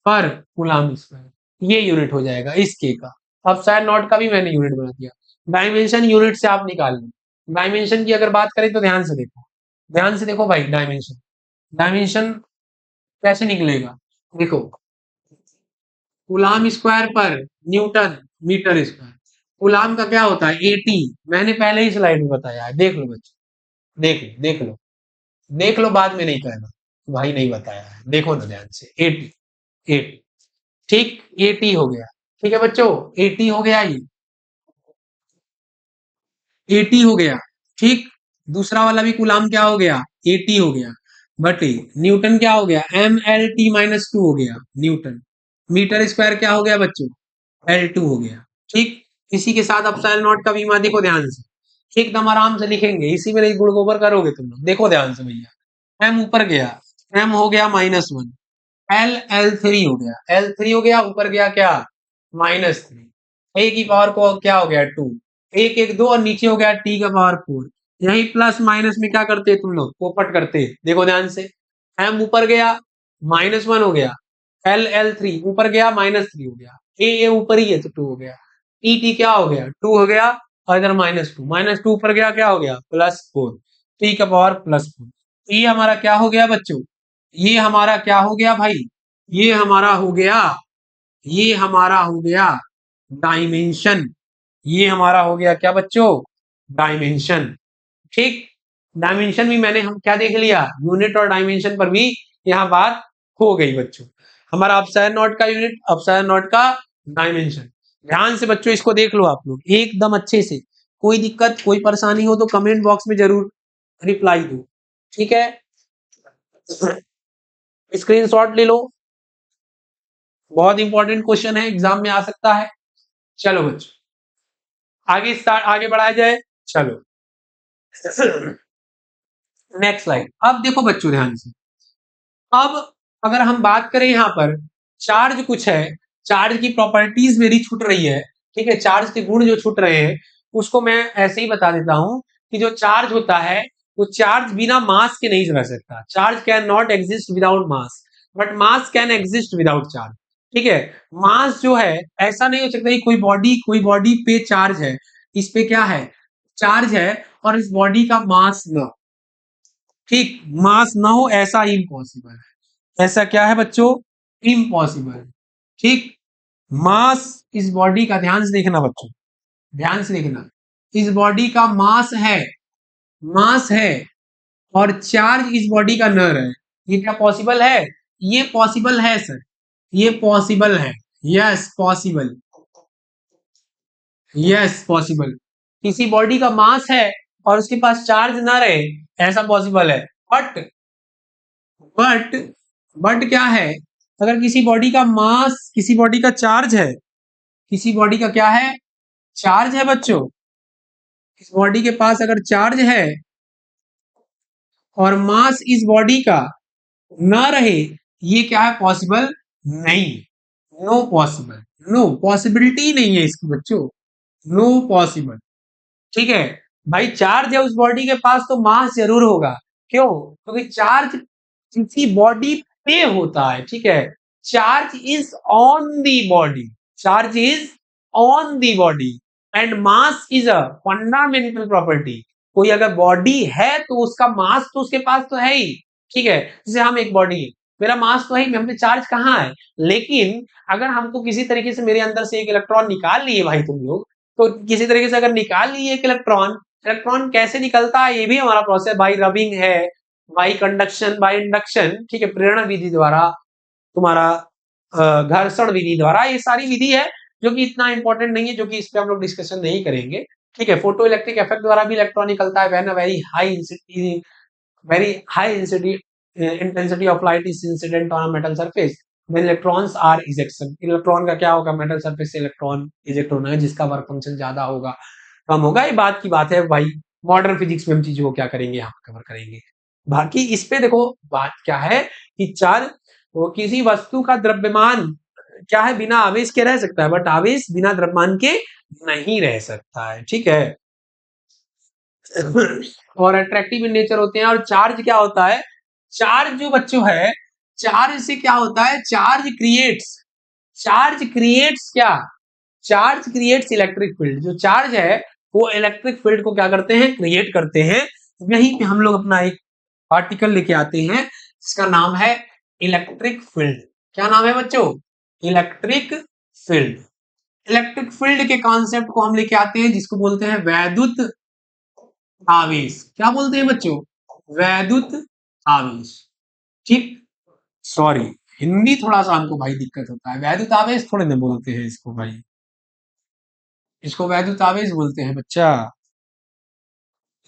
पर कूलाम स्क्वायर, ये यूनिट हो जाएगा इस के का। अब साइन नॉट का भी मैंने यूनिट बना दिया। डायमेंशन यूनिट से आप निकाल लो। डायमेंशन की अगर बात करें तो ध्यान से देखो, ध्यान से देखो भाई, डायमेंशन, डायमेंशन कैसे निकलेगा, देखो, कूलाम स्क्वायर पर न्यूटन मीटर स्क्वायर। कूलाम का क्या होता है 80, मैंने पहले ही स्लाइड में बताया है, देख लो बच्चों, देख लो, बाद में नहीं कहना भाई नहीं बताया है, देखो ना ध्यान से, 80, 80, ठीक, 80 हो गया, ठीक है बच्चों, 80 हो गया, ये 80 हो गया, ठीक। दूसरा वाला भी कूलाम क्या हो गया, 80 हो गया, बटे न्यूटन क्या हो गया, MLT-2 हो गया न्यूटन, मीटर स्क्वायर क्या हो गया बच्चों, L2 हो गया, ठीक। इसी के साथ अपसाइल नॉट का बीमा देखो ध्यान से, एकदम आराम से लिखेंगे, इसी में गुड़ गोबर करोगे तुम लोग, देखो ध्यान से भैया, M ऊपर गया, M हो गया -1, L3 हो गया, L3 हो गया, ऊपर गया क्या, -3, a की पावर को क्या हो गया 2, 1 1 2 और नीचे हो गया t का पावर 4। यही प्लस माइनस में क्या करते तुम लोग, पोपट करते, देखो ध्यान से, m ऊपर गया -1 हो गया, L3 ऊपर गया -3 हो गया, a ऊपर ही है तो 2 हो गया, t क्या हो गया 2 हो गया, और इधर -2 ऊपर गया क्या हो गया +4, t का पावर +4। ये हमारा क्या हो गया बच्चों, ये हमारा क्या हो गया भाई, ये हमारा हो गया, ये हमारा हो गया डायमेंशन, ये हमारा हो गया क्या बच्चों, डायमेंशन, ठीक। डायमेंशन भी मैंने हम क्या देख लिया, यूनिट और डायमेंशन पर भी यहाँ बात हो गई बच्चों। हमारा अपसाइन नॉट का यूनिट, अपसाइन नॉट का डायमेंशन। ध्यान से बच्चों इसको देख लो आप लोग एकदम अच्छे से, कोई दिक्कत कोई परेशानी हो तो कमेंट बॉक्स में जरूर रिप्लाई दो, ठीक है। स्क्रीनशॉट ले लो, बहुत इंपॉर्टेंट क्वेश्चन है, एग्जाम में आ सकता है। चलो बच्चों आगे बढ़ाया जाए, चलो नेक्स्ट स्लाइड। अब देखो बच्चों ध्यान से, अब अगर हम बात करें यहाँ पर चार्ज कुछ है, चार्ज की प्रॉपर्टीज मेरी छूट रही है, ठीक है, चार्ज के गुण जो छूट रहे हैं उसको मैं ऐसे ही बता देता हूं कि जो चार्ज होता है वो चार्ज बिना मास के नहीं रह सकता, charge can not exist without mass, but mass can exist without charge, ठीक है। मास जो है ऐसा नहीं हो सकता कि कोई बॉडी पे चार्ज है, इस पे क्या है चार्ज है, और इस बॉडी का मास न हो, ठीक, मास ना हो, ऐसा इम्पॉसिबल है, ऐसा क्या है बच्चों, इम्पॉसिबल, ठीक। मास इस बॉडी का, ध्यान से देखना बच्चों, ध्यान से देखना, इस बॉडी का मास है और चार्ज इस बॉडी का न रहे, ये क्या पॉसिबल है, ये पॉसिबल है सर, ये पॉसिबल है, यस पॉसिबल, यस पॉसिबल। किसी बॉडी का मास है और उसके पास चार्ज ना रहे, ऐसा पॉसिबल है, बट बट बट क्या है, अगर किसी बॉडी का मास, किसी बॉडी का चार्ज है, किसी बॉडी का क्या है, चार्ज है बच्चों, इस बॉडी के पास अगर चार्ज है और मास इस बॉडी का ना रहे, ये क्या है पॉसिबल नहीं, नो पॉसिबल, नो पॉसिबिलिटी नहीं है इसकी बच्चों, नो पॉसिबल, ठीक है। भाई चार्ज है उस बॉडी के पास तो मास जरूर होगा, क्यों, क्योंकि चार्ज किसी बॉडी पे होता है, ठीक है, charge is on the body, charge is on the body, and mass is a fundamental property. कोई अगर बॉडी है तो उसका मास तो उसके पास तो है ही, ठीक है, जैसे हम एक बॉडी है, मेरा मास तो है ही, मेरे चार्ज कहाँ है, लेकिन अगर हमको किसी तरीके से मेरे अंदर से एक इलेक्ट्रॉन निकाल लिए भाई तुम लोग, तो किसी तरीके से अगर निकाल लिए एक इलेक्ट्रॉन, इलेक्ट्रॉन कैसे निकलता है ये भी हमारा प्रोसेस, बाई रबिंग है, बाई कंडक्शन, बाई इंडक्शन, ठीक है, प्रेरण विधि द्वारा, तुम्हारा घर्षण विधि द्वारा, ये सारी विधि है जो कि इतना इंपॉर्टेंट नहीं है, जो कि इस पे हम लोग डिस्कशन नहीं करेंगे, ठीक है, फोटो इलेक्ट्रिक इफेक्ट द्वारा भी इलेक्ट्रॉन निकलता है when very high intensity of light is incident on a metal surface when electrons are ejected. Electron का क्या होगा, मेटल सरफेस से इलेक्ट्रॉन इजेक्ट होना है, जिसका वर्क फंक्शन ज्यादा होगा, कम होगा। ये बात की बात है भाई, मॉडर्न फिजिक्स में हम चीजों को क्या करेंगे, यहाँ कवर करेंगे। बाकी इस पे देखो बात क्या है कि चार वो किसी वस्तु का द्रव्यमान क्या है, बिना आवेश के रह सकता है, बट आवेश बिना द्रव्यमान के नहीं रह सकता है, ठीक है। और अट्रैक्टिव इन नेचर होते हैं। और चार्ज क्या होता है, चार्ज जो बच्चों है, चार्ज से क्या होता है, चार्ज क्रिएट्स क्या, चार्ज क्रिएट्स इलेक्ट्रिक फील्ड। जो चार्ज है वो इलेक्ट्रिक फील्ड को क्या करते हैं, क्रिएट करते हैं। यहीं पे हम लोग अपना एक आर्टिकल लेके आते हैं जिसका नाम है इलेक्ट्रिक फील्ड। क्या नाम है बच्चों, इलेक्ट्रिक फील्ड। इलेक्ट्रिक फील्ड के कॉन्सेप्ट को हम लेके आते हैं जिसको बोलते हैं वैद्युत आवेश। क्या बोलते हैं बच्चों, वैद्युत आवेश, ठीक। सॉरी, हिंदी थोड़ा सा हमको भाई दिक्कत होता है, वैद्युत आवेश थोड़े ना बोलते हैं इसको भाई, इसको वैद्युत आवेश बोलते हैं बच्चा।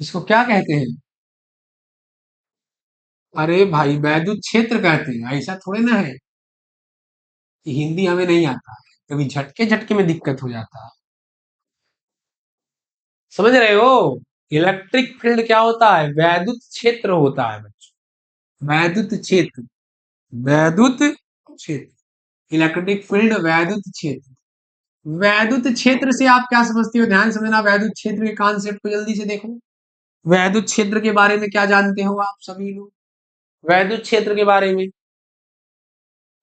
इसको क्या कहते हैं, अरे भाई वैद्युत क्षेत्र कहते हैं, ऐसा थोड़े ना है कि हिंदी हमें नहीं आता है, कभी झटके झटके में दिक्कत हो जाता है, समझ रहे हो। इलेक्ट्रिक फील्ड क्या होता है, वैद्युत क्षेत्र होता है बच्चों, वैद्युत क्षेत्र, वैद्युत क्षेत्र, इलेक्ट्रिक फील्ड वैद्युत क्षेत्र। वैद्युत क्षेत्र से आप क्या समझते हो, ध्यान समझना, वैद्युत क्षेत्र के कॉन्सेप्ट को जल्दी से देखो। वैद्युत क्षेत्र के बारे में क्या जानते हो आप सभी लोग, वैद्युत क्षेत्र के बारे में।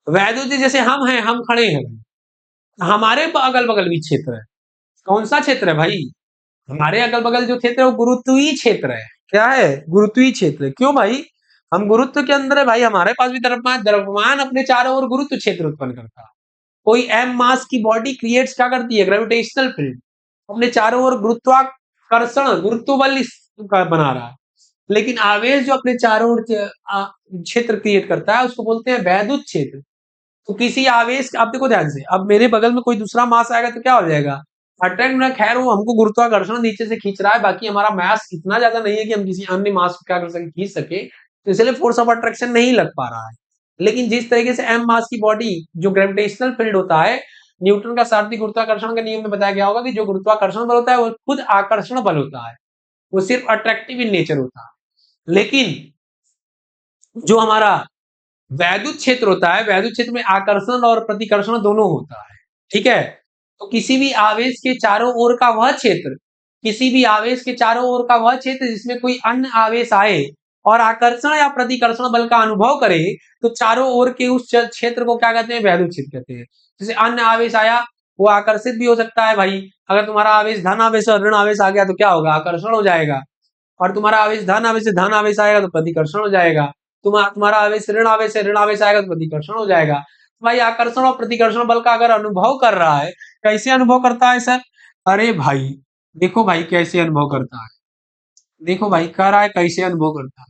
वैद्युत जैसे हम हैं, हम खड़े हैं, हमारे अगल बगल भी क्षेत्र है। कौन सा क्षेत्र है भाई, हमारे अगल बगल जो क्षेत्र है वो गुरुत्वीय क्षेत्र है। क्या है, गुरुत्वीय क्षेत्र है। क्यों भाई, हम गुरुत्व के अंदर है भाई, हमारे पास भी द्रव्यमान, द्रव्यमान अपने चारों ओर गुरुत्व क्षेत्र उत्पन्न करता है। कोई एम मास की बॉडी क्रिएट्स क्या करती है, ग्रेविटेशनल फील्ड, अपने चारों ओर गुरुत्वाकर्षण, गुरुत्व बल बना रहा है। लेकिन आवेश जो अपने चारों ओर क्षेत्र क्रिएट करता है उसको बोलते हैं वैद्युत क्षेत्र। तो किसी आवेश, आप देखो ध्यान से, अब मेरे बगल में कोई दूसरा मास आएगा तो क्या हो जाएगा, अट्रैक्ट में, खैर वो हमको गुरुत्वाकर्षण नीचे से खींच रहा है, बाकी हमारा मास इतना ज्यादा नहीं है कि हम किसी अन्य मास को क्या कर सके, खींच सके, तो इसलिए फोर्स ऑफ अट्रैक्शन नहीं लग पा रहा है। लेकिन जिस तरीके से एम मास की बॉडी जो ग्रेविटेशनल फील्ड होता है, न्यूटन का शास्त्रीय गुरुत्वाकर्षण के नियम में बताया गया होगा कि जो गुरुत्वाकर्षण बल होता है वो खुद आकर्षण बल होता है, वो सिर्फ अट्रैक्टिव इन नेचर होता है। लेकिन जो हमारा वैद्युत क्षेत्र होता है, वैद्युत क्षेत्र में आकर्षण और प्रतिकर्षण दोनों होता है, ठीक है। तो किसी भी आवेश के चारों ओर का वह क्षेत्र, किसी भी आवेश के चारों ओर का वह क्षेत्र जिसमें कोई अन्य आवेश आए और आकर्षण या प्रतिकर्षण बल का अनुभव करे, तो चारों ओर के उस क्षेत्र को क्या कहते हैं, वैद्युत क्षेत्र कहते हैं। जैसे अन्य आवेश आया, वो आकर्षित भी हो सकता है भाई, अगर तुम्हारा आवेश धन आवेश और ऋण आवेश आ गया तो क्या होगा, आकर्षण हो जाएगा। और तुम्हारा आवेश धन आवेश से धन आवेश आएगा तो प्रतिकर्षण हो जाएगा। तुम्हारा आवेश ऋण आवेश से ऋण आवेश आएगा तो प्रतिकर्षण हो जाएगा। तो भाई आकर्षण और प्रतिकर्षण बल का अगर अनुभव कर रहा है, कैसे अनुभव करता है सर, अरे भाई देखो भाई कैसे अनुभव करता है, देखो भाई कह रहा है कैसे अनुभव करता है,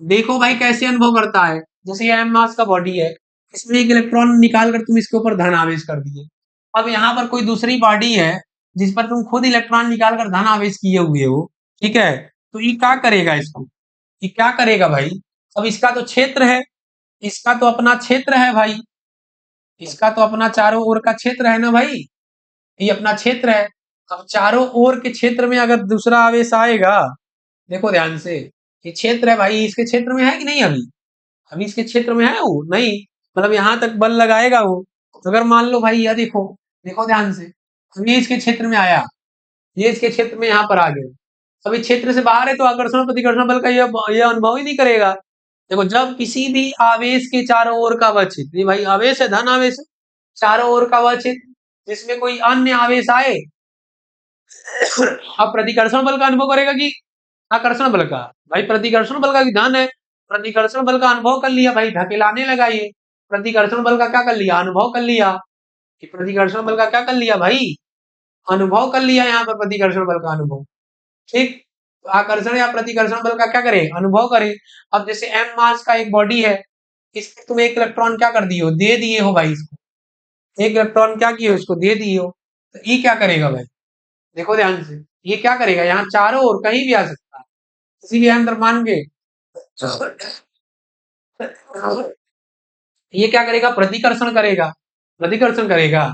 देखो भाई कैसे अनुभव करता है। जैसे ये एम मास का बॉडी है, इसमें एक इलेक्ट्रॉन निकाल कर तुम इसके ऊपर धन आवेश कर दिए। अब यहाँ पर कोई दूसरी बॉडी है जिस पर तुम खुद इलेक्ट्रॉन निकाल कर धन आवेश किए हुए हो, ठीक है। तो ये क्या करेगा, इसको ये क्या करेगा भाई, अब इसका तो क्षेत्र है, इसका तो अपना क्षेत्र है भाई, इसका तो अपना चारों ओर का क्षेत्र है ना भाई, ये अपना क्षेत्र है। अब चारों ओर के क्षेत्र में अगर दूसरा आवेश आएगा, देखो ध्यान से, ये क्षेत्र है भाई, इसके क्षेत्र में है कि नहीं, अभी अभी इसके क्षेत्र में है वो नहीं, मतलब यहां तक बल लगाएगा वो। अगर मान लो भाई यह देखो, देखो ध्यान से, अब ये इसके क्षेत्र में आया, ये इसके क्षेत्र में यहाँ पर आ गए, अभी क्षेत्र से बाहर है तो आकर्षण प्रतिकर्षण बल का यह अनुभव ही नहीं करेगा। देखो जब किसी भी आवेश के चारों ओर का वह क्षेत्र, ये भाई आवेश है, धन आवेश है, चारों ओर का वह क्षेत्र जिसमें कोई अन्य आवेश आए, अब प्रतिकर्षण बल का अनुभव करेगा कि आकर्षण बल का, भाई प्रतिकर्षण बल का विधान है, प्रतिकर्षण बल का अनुभव कर लिया भाई, ढकेलाने लगा ये, प्रतिकर्षण बल का क्या कर लिया, अनुभव कर लिया, कि प्रतिकर्षण बल का क्या कर लिया भाई, अनुभव कर लिया, यहाँ पर प्रतिकर्षण बल का अनुभव, ठीक। तो आकर्षण या प्रतिकर्षण बल का क्या करे, अनुभव करे। अब जैसे एम मास का एक बॉडी है, इसमें तुम एक इलेक्ट्रॉन क्या कर दिए हो, दे दिए हो भाई, इसको एक इलेक्ट्रॉन क्या किए हो, इसको दे दिए हो, तो ये क्या करेगा भाई, देखो ध्यान से, ये क्या करेगा, यहाँ चारों ओर कहीं भी आ सकता है, किसी भी अंतर मान के ये क्या करेगा, प्रतिकर्षण करेगा, प्रतिकर्षण करेगा।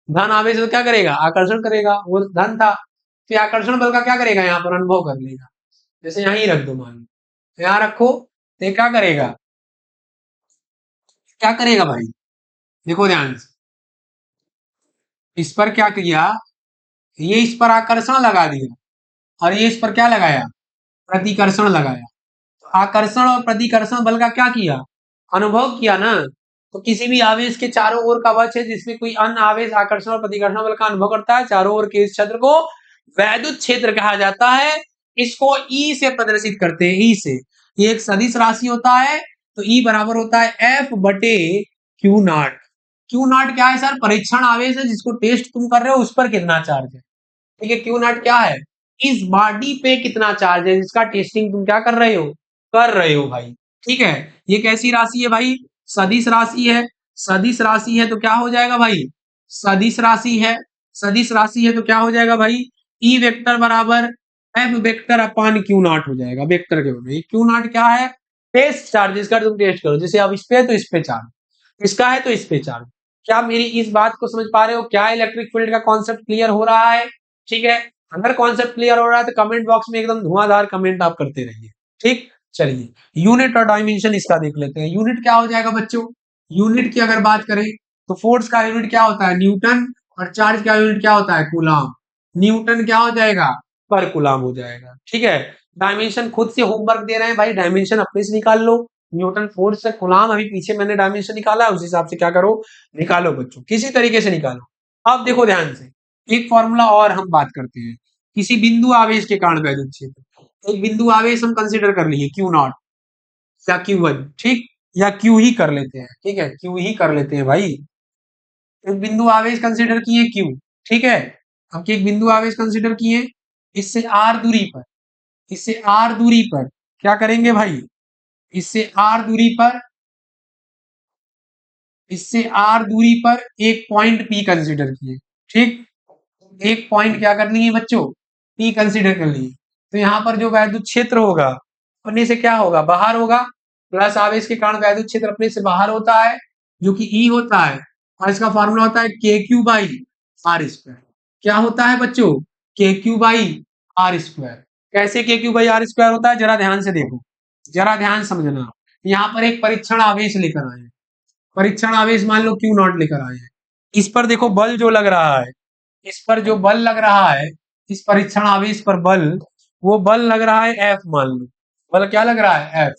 धन आवेश तो क्या करेगा, आकर्षण करेगा, वो धन था। फिर आकर्षण बल का क्या करेगा, यहाँ पर अनुभव कर लेगा। जैसे यहाँ ही रख दो, मान लो यहाँ रखो, तो ये क्या करेगा, क्या करेगा भाई, देखो ध्यान से, इस पर क्या किया, ये इस पर आकर्षण लगा दिया, और ये इस पर क्या लगाया, प्रतिकर्षण लगाया। तो आकर्षण और प्रतिकर्षण बल का क्या किया, अनुभव किया ना। तो किसी भी आवेश के चारों ओर का वह क्षेत्र जिसमें कोई अन्य आवेश आकर्षण और प्रतिकर्षण बल का अनुभव करता है, चारों ओर के इस क्षेत्र को वैद्युत क्षेत्र कहा जाता है। इसको ई से प्रदर्शित करते हैं, ई से। ये एक सदिश राशि होता है, तो ई बराबर होता है एफ बटे क्यू नॉट। क्यू नॉट क्या है सर, परीक्षण आवेश है, जिसको टेस्ट तुम कर रहे हो, उस पर कितना चार्ज है। ठीक है, क्यू नॉट क्या है, इस बॉडी पे कितना चार्ज है, जिसका टेस्टिंग तुम क्या कर रहे हो, कर रहे हो भाई। ठीक है, ये कैसी राशि है भाई, सदिश राशि है। सदिश राशि है तो क्या हो जाएगा भाई, सदिश राशि है, सदिश राशि है तो क्या हो जाएगा भाई, ई वेक्टर बराबर F vector upon Q not हो जाएगा। वेक्टर के बराबर क्यू नॉट क्या है, टेस्ट चार्ज, इसका तुम टेस्ट करो। जैसे अब इस पे है तो इस पे चार्ज, इसका है तो इस पे चार्ज। क्या मेरी इस बात को समझ पा रहे हो, क्या इलेक्ट्रिक फील्ड का कॉन्सेप्ट क्लियर हो रहा है। ठीक है, अगर कॉन्सेप्ट क्लियर हो रहा है तो कमेंट बॉक्स में एकदम धुआंधार कमेंट आप करते रहिए। ठीक, चलिए यूनिट और डायमेंशन इसका देख लेते हैं। यूनिट क्या हो जाएगा बच्चों, यूनिट की अगर बात करें तो फोर्स का यूनिट क्या होता है, न्यूटन, और चार्ज का यूनिट क्या होता है, कूलाम। न्यूटन क्या हो जाएगा, पर कूलाम हो जाएगा। ठीक है, डायमेंशन खुद से होमवर्क दे रहे हैं भाई, डायमेंशन अपने से निकाल लो। न्यूटन फोर्स से कूलाम, अभी पीछे मैंने डायमेंशन निकाला है, उस हिसाब से क्या करो, निकालो बच्चों, किसी तरीके से निकालो। अब देखो ध्यान से, एक फॉर्मूला और हम बात करते हैं। किसी बिंदु आवेश के कारण वैद्युत क्षेत्र, एक बिंदु आवेश हम कंसीडर कर लिए क्यू नॉट या क्यू वन, ठीक, या क्यू ही कर लेते हैं। ठीक है, क्यू ही कर लेते हैं भाई। एक बिंदु आवेश कंसीडर किए क्यू, ठीक है, हम एक बिंदु आवेश कंसीडर किए, इससे आर दूरी पर, इससे आर दूरी पर क्या करेंगे भाई, इससे आर दूरी पर, इससे आर दूरी पर एक पॉइंट पी कंसीडर किए। ठीक, एक पॉइंट क्या कर लिए बच्चों, पी कंसीडर कर लिए। तो यहाँ पर जो वैद्युत क्षेत्र होगा अपने से क्या होगा, बाहर होगा। प्लस आवेश के कारण वैद्युत क्षेत्र अपने से बाहर होता है, जो कि ई होता है, और इसका फॉर्मूला होता है के क्यू बाई आर स्क्वायर। क्या होता है बच्चों, के क्यू बाई आर स्क्वायर। कैसे के क्यू बाई आर स्क्वायर होता है, जरा ध्यान से देखो, जरा ध्यान समझना। यहाँ पर एक परीक्षण आवेश लेकर आए हैं, परीक्षण आवेश मान लो क्यू नॉट लेकर आए हैं। इस पर देखो बल जो लग रहा है, इस पर जो बल लग रहा है, इस परीक्षण आवेश पर बल, वो बल लग रहा है एफ, मान लो बल क्या लग रहा है, एफ।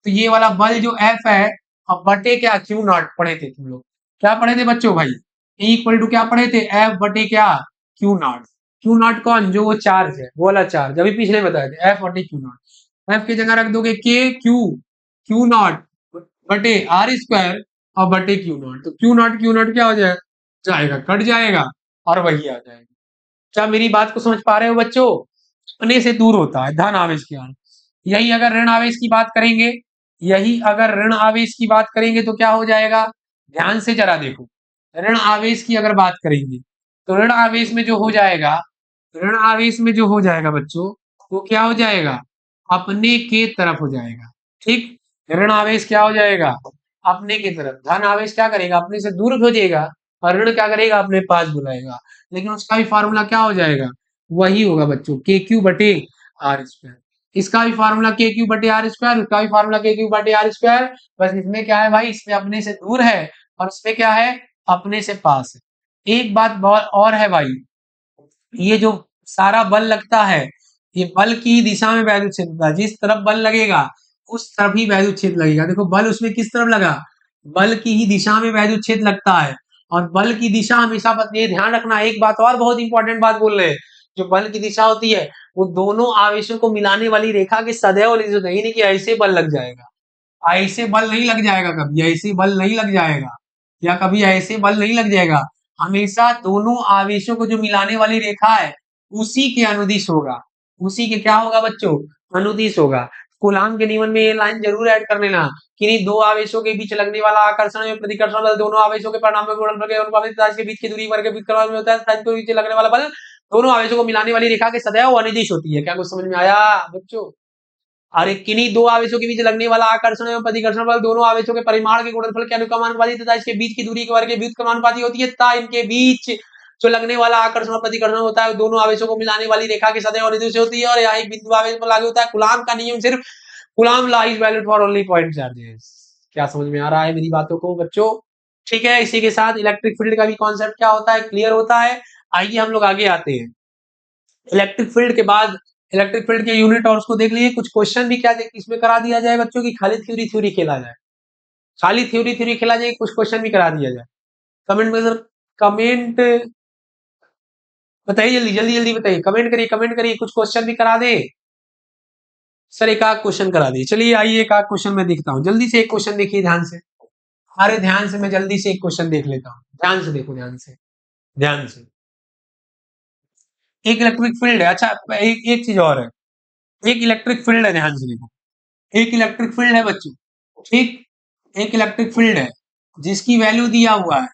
तो ये वाला बल जो एफ है, अब बटे क्या, क्यू नॉट पढ़े थे तुम लोग, क्या पढ़े थे बच्चों भाई, इक्वल टू क्या पढ़े थे, एफ बटे क्या, क्यू नॉट। क्यू नॉट कौन, जो वो चार्ज है, वो वाला चार्ज अभी पिछले बताए थे, एफ बटे क्यू नॉट। एफ की जगह रख दोगे के क्यू, क्यू नॉट बटे आर स्क्वायर और बटे क्यू नॉट क्या हो जाएगा, जाएगा कट जाएगा, और वही आ जाएगा। क्या मेरी बात को समझ पा रहे हो बच्चों, अपने से दूर होता है धन आवेश के कारण। यही अगर ऋण आवेश की बात करेंगे, यही अगर ऋण आवेश की बात करेंगे तो क्या हो जाएगा, ध्यान से जरा देखो। ऋण आवेश की अगर बात करेंगे तो ऋण आवेश में जो हो जाएगा, ऋण आवेश में जो हो जाएगा बच्चों, वो क्या हो जाएगा, अपने के तरफ हो जाएगा। ठीक, ऋण आवेश क्या हो जाएगा, अपने की तरफ। धन आवेश क्या करेगा, अपने से दूर भेजेगा, और ऋण क्या करेगा, अपने पास बुलाएगा। लेकिन उसका भी फार्मूला क्या हो जाएगा, वही होगा बच्चों, के क्यू बटे आर स्क्वायर। इसका भी फार्मूला के क्यू बटे आर स्क्वायर, उसका भी फार्मूला के क्यू बटे आर स्क्वायर। बस इसमें क्या है भाई, इसमें अपने से दूर है, और इसमें क्या है, अपने से पास है। एक बात बहुत और है भाई, ये जो सारा बल लगता है, ये बल की दिशा में वैद्युत क्षेत्र होता है। जिस तरफ बल लगेगा उस तरफ ही वैद्युत क्षेत्र लगेगा। देखो बल उसमें किस तरफ लगा, बल की ही दिशा में वैद्युत क्षेत्र लगता है। और बल की दिशा हमेशा, बस ये ध्यान रखना, एक बात और बहुत इंपॉर्टेंट बात बोल रहे हैं, जो बल की दिशा होती है वो दोनों आवेशों को मिलाने वाली रेखा के सदैव नहीं कि ऐसे बल लग जाएगा, ऐसे बल नहीं लग जाएगा, कभी ऐसे बल नहीं लग जाएगा, या कभी ऐसे बल नहीं लग जाएगा। हमेशा दोनों आवेशों को जो मिलाने वाली रेखा है उसी के अनुदिश होगा, उसी के क्या होगा बच्चों, अनुदिश होगा। कूलाम के नियम में ये लाइन जरूर ऐड कर लेना, किन्हीं दो आवेशों के बीच लगने वाला आकर्षण या प्रतिकर्षण बल दोनों आवेशों के परिणाम में गुणनफल के अनुपातिक चार्ज के बीच की दूरी वर्ग के बीच में होता है। चार्ज के बीच लगने वाला बल दोनों आवेशों को मिलाने वाली रेखा के सदैव अनिदिश होती है। क्या कुछ समझ में आया बच्चों? अरे किन्हीं दो आवेशों के बीच लगने वाला आकर्षण एवं प्रतिकर्षण बल दोनों आवेशों के परिमाण के गुणनफल के अनुक्रमानुपाती तथा इसके बीच की दूरी के वर्ग के व्युत्क्रमानुपाती होती है तथा इनके बीच जो लगने वाला आकर्षण और प्रतिकर्षण होता है दोनों आवेशों को मिलाने वाली रेखा के सदैव अनिदिश होती है और यहाँ एक बिंदु आवेश पर लागू होता है कूलाम का नियम सिर्फ coulomb law is valid for only point charges. क्या समझ में आ रहा है मेरी बातों को बच्चों? ठीक है, इसी के साथ इलेक्ट्रिक फील्ड का भी कॉन्सेप्ट क्या होता है क्लियर होता है। आइए हम लोग आगे आते हैं। इलेक्ट्रिक फील्ड के बाद इलेक्ट्रिक फील्ड के यूनिट और उसको देख लीजिए। कुछ क्वेश्चन भी क्या इसमें करा दिया जाए बच्चों की खाली थ्योरी थ्योरी खेला जाए, खाली थ्योरी थ्योरी खेला जाए, कुछ क्वेश्चन भी करा दिया जाए। कमेंट में सर कमेंट बताइए, जल्दी जल्दी जल्दी बताइए, कमेंट करिए कुछ क्वेश्चन भी करा दे सर, एक आध क्वेश्चन करा दिए। चलिए आइए एक आध क्वेश्चन मैं देखता हूँ, जल्दी से एक क्वेश्चन देखिए ध्यान से। अरे ध्यान से, मैं जल्दी से एक क्वेश्चन देख लेता हूँ, ध्यान से देखो, ध्यान से, ध्यान से। एक इलेक्ट्रिक फील्ड है, अच्छा एक चीज और है, एक इलेक्ट्रिक फील्ड है, ध्यान से देखो। एक इलेक्ट्रिक फील्ड है बच्चों, ठीक, एक इलेक्ट्रिक फील्ड है जिसकी वैल्यू दिया हुआ है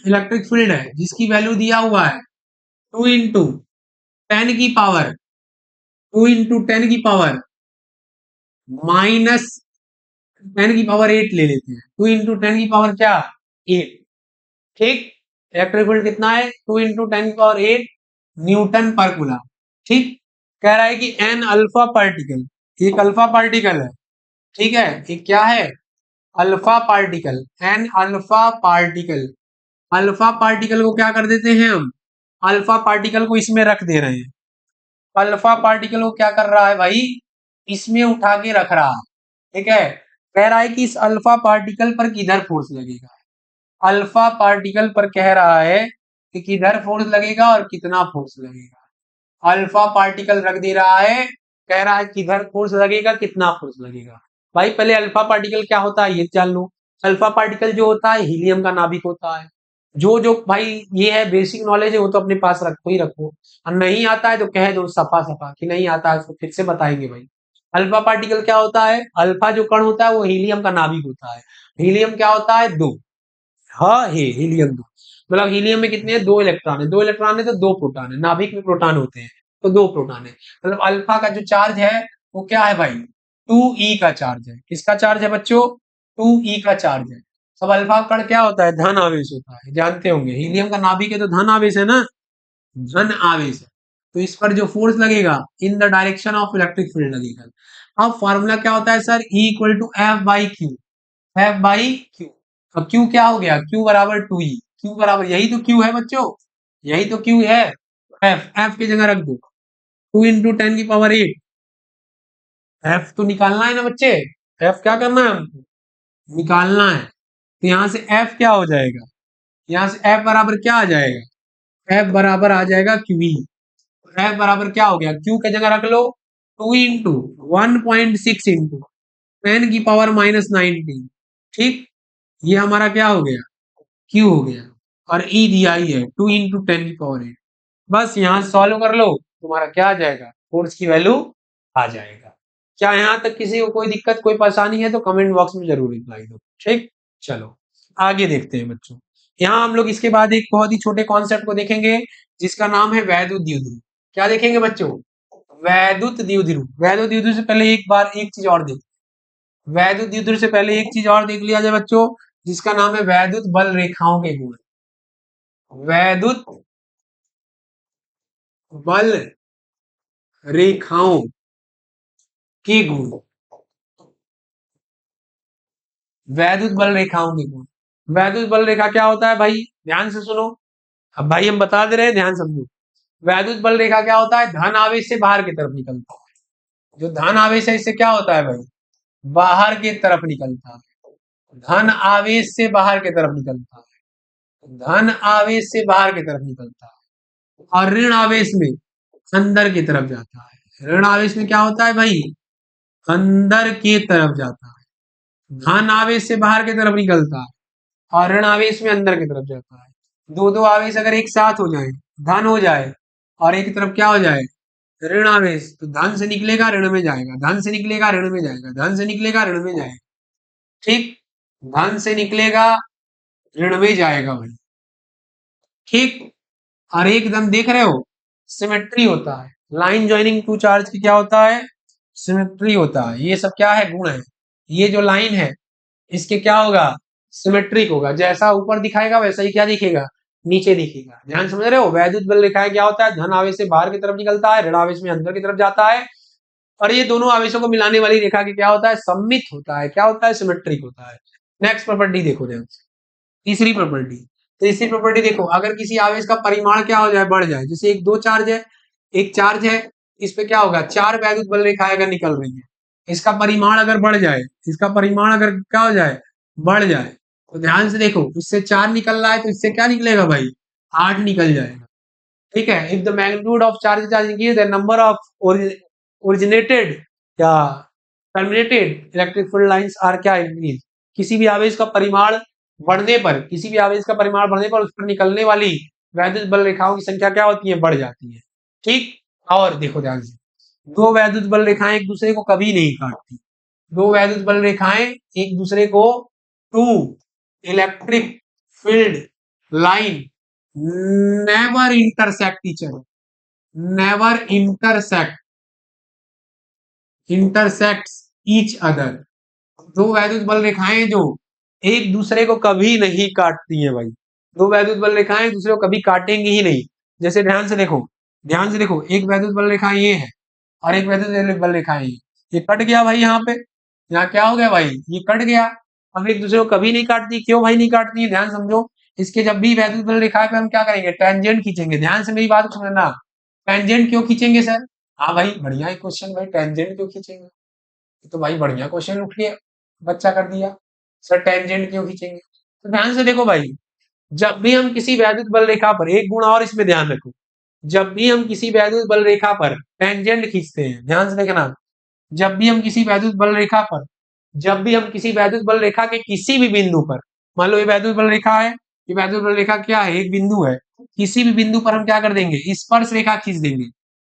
इलेक्ट्रिक फील्ड है जिसकी वैल्यू दिया हुआ है 2 × 10 की पावर 2 × 10 की पावर -10 की पावर 8 ले लेते हैं। 2 × 10 की पावर क्या 8, ठीक। इलेक्ट्रिक फील्ड कितना है 2 × 10 की पावर 8 न्यूटन पर कूलम, ठीक। कह रहा है कि एन अल्फा पार्टिकल, एक अल्फा पार्टिकल है, ठीक है, ये क्या है alpha particle, an alpha particle. Alpha particle को क्या कर देते हैं हम, अल्फा पार्टिकल को इसमें रख दे रहे हैं। अल्फा पार्टिकल को क्या कर रहा है भाई, इसमें उठा के रख रहा है, ठीक है। कह रहा है कि इस अल्फा पार्टिकल पर किधर फोर्स लगेगा, अल्फा पार्टिकल पर कह रहा है कि किधर फोर्स लगेगा और कितना फोर्स लगेगा। अल्फा पार्टिकल रख दे रहा है, कह रहा है किधर फोर्स लगेगा कितना फोर्स लगेगा। भाई पहले अल्फा पार्टिकल क्या होता है ये जान लो। अल्फा पार्टिकल जो होता है हीलियम का नाभिक होता है। जो जो भाई ये है बेसिक नॉलेज है वो तो अपने पास रखो ही रखो, और नहीं आता है तो कह दो सफा सफा कि नहीं आता है, उसको फिर से बताएंगे भाई। अल्फा पार्टिकल क्या होता है, अल्फा जो कण होता है वो हीलियम का नाभिक होता है। हीलियम क्या होता है दो, हाँ है हीलियम दो, मतलब हीलियम में कितने हैं 2 इलेक्ट्रॉन है, 2 इलेक्ट्रॉन है तो 2 प्रोटॉन है, नाभिक में प्रोटॉन होते हैं तो 2 प्रोटॉन है। मतलब अल्फा का जो चार्ज है वो क्या है भाई 2e का चार्ज है। किसका चार्ज है बच्चों 2e का चार्ज है। अब अल्फा कण क्या होता है धन आवेश होता है, जानते होंगे हीलियम का नाभिक है तो धन आवेश है ना, धन आवेश है। तो इस पर जो फोर्स लगेगा in the direction of electric field लगेगा। अब फॉर्मूला क्या होता है सर E = F/Q, F/Q। अब Q क्या हो गया Q बराबर 2E, Q बराबर यही तो Q है बच्चों, यही तो Q है। F की जगह रख दो 2 × 10 की पावर 8। F तो निकालना है ना बच्चे, F क्या करना है हमको निकालना है। तो यहाँ से F क्या हो जाएगा, यहाँ से F बराबर क्या आ जाएगा, F बराबर आ जाएगा QE। F बराबर क्या हो गया Q की जगह रख लो 2 × 1.6 × 10 की पावर -19, ठीक। ये हमारा क्या हो गया Q हो गया, और E दिया ही है 2 × 10 की पावर 8। बस यहाँ सॉल्व कर लो, तुम्हारा क्या आ जाएगा फोर्स की वैल्यू आ जाएगा। क्या यहाँ तक किसी को कोई दिक्कत कोई परेशानी है तो कमेंट बॉक्स में जरूर रिप्लाई दो, ठीक। चलो आगे देखते हैं बच्चों। यहाँ हम लोग इसके बाद एक बहुत ही छोटे कॉन्सेप्ट को देखेंगे जिसका नाम है वैद्युत द्विध्रुव। क्या देखेंगे बच्चों वैद्युत द्विध्रुव। वैद्युत द्विध्रुव से पहले एक बार एक चीज और देख, वैद्युत द्विध्रुव से पहले एक चीज और देख लिया जाए बच्चों जिसका नाम है वैद्युत बल रेखाओं के गुण। वैद्युत बल रेखाओं के गुण, वैद्युत बल रेखाओं के गुण। वैद्युत बल रेखा क्या होता है भाई ध्यान से सुनो, अब भाई हम बता दे रहे हैं ध्यान समझो। वैद्युत बल रेखा क्या होता है धन आवेश से बाहर की तरफ निकलता है। जो धन आवेश है इससे क्या होता है भाई बाहर की तरफ निकलता है, धन आवेश से बाहर की तरफ निकलता है, धन आवेश से बाहर की तरफ निकलता है। और ऋण आवेश में अंदर की तरफ जाता है। ऋण आवेश में क्या होता है भाई अंदर की तरफ जाता है। धन आवेश से बाहर की तरफ निकलता है और ऋण आवेश में अंदर की तरफ जाता है। दो दो आवेश अगर एक साथ हो जाए धन हो जाए और एक तरफ क्या हो जाए ऋण आवेश, तो धन से निकलेगा ऋण में जाएगा, धन से निकलेगा ऋण में जाएगा, धन से निकलेगा ऋण में जाएगा, ठीक। धन से निकलेगा ऋण में जाएगा भाई, ठीक। और एकदम देख रहे हो सिमेट्री होता है। लाइन ज्वाइनिंग टू चार्ज की क्या होता है? सिमेट्री होता है। ये सब क्या है? गुण है। ये जो लाइन है इसके क्या होगा? सिमेट्रिक होगा। जैसा ऊपर दिखाएगा वैसा ही क्या दिखेगा? नीचे दिखेगा। ध्यान समझ रहे हो? वैद्युत बल रेखाएं क्या होता है? धन आवेश से बाहर की तरफ निकलता है, ऋण आवेश में अंदर की तरफ जाता है। और ये दोनों आवेशों को मिलाने वाली रेखा की क्या होता है? सममित होता है। क्या होता है? सिमेट्रिक होता है। नेक्स्ट प्रॉपर्टी देखो ध्यान से। तीसरी प्रॉपर्टी। तीसरी प्रॉपर्टी देखो, अगर किसी आवेश का परिमाण क्या हो जाए? बढ़ जाए। जैसे एक दो चार्ज है, एक चार्ज है, इस पे क्या होगा? चार वैद्युत बल रेखाएं अगर निकल रही है, इसका परिमाण अगर बढ़ जाए, इसका परिमाण अगर क्या हो जाए? बढ़ जाए। तो ध्यान से देखो, इससे चार निकल रहा है तो इससे क्या निकलेगा भाई? आठ निकल जाएगा। ठीक है। If the magnitude of charge increase the number of originated या terminated electric field lines are क्या इंक्रीज। किसी भी आवेश का परिमाण बढ़ने पर, किसी भी आवेश का परिमाण बढ़ने पर उस पर निकलने वाली वैद्युत बल रेखाओं की संख्या क्या होती है? बढ़ जाती है। ठीक। और देखो ध्यान से, दो वैद्युत बल रेखाएं एक दूसरे को कभी नहीं काटती। दो वैद्युत बल रेखाएं एक दूसरे को, two electric field line never intersect each other, never intersects each other. दो वैद्युत बल रेखाएं जो एक दूसरे को कभी नहीं काटती हैं भाई। दो वैद्युत बल रेखाएं एक दूसरे को कभी काटेंगी ही नहीं। जैसे ध्यान से देखो, ध्यान से देखो, एक वैद्युत बल रेखा ये है और एक वैद्युत बल रेखा ये कट गया भाई। यहाँ पे, यहाँ क्या हो गया भाई? ये कट गया। अब एक दूसरे को कभी नहीं काटती। क्यों भाई नहीं काटती है? ध्यान समझो। इसके जब भी वैद्युत बल रेखा पे हम क्या करेंगे? टेंजेंट खींचेंगे। ध्यान से मेरी बात को समझना। टेंजेंट क्यों खींचेंगे सर? हाँ भाई, बढ़िया है क्वेश्चन भाई, टेंजेंट क्यों खींचेंगे? ये तो भाई बढ़िया क्वेश्चन उठ के बच्चा कर दिया। सर टेंजेंट क्यों खींचेंगे? तो ध्यान से देखो भाई, जब भी हम किसी वैद्युत बल रेखा पर, एक गुण और इसमें ध्यान रखो, जब भी हम किसी वैद्युत बल रेखा पर टेंजेंट खींचते हैं, ध्यान से देखना, जब भी हम किसी वैद्युत बल रेखा पर, जब भी हम किसी वैद्युत बल रेखा के किसी भी बिंदु पर, मान लो ये वैद्युत बल रेखा है, ये वैद्युत बल रेखा क्या है? एक बिंदु है। किसी भी बिंदु पर हम क्या कर देंगे? स्पर्श रेखा खींच देंगे।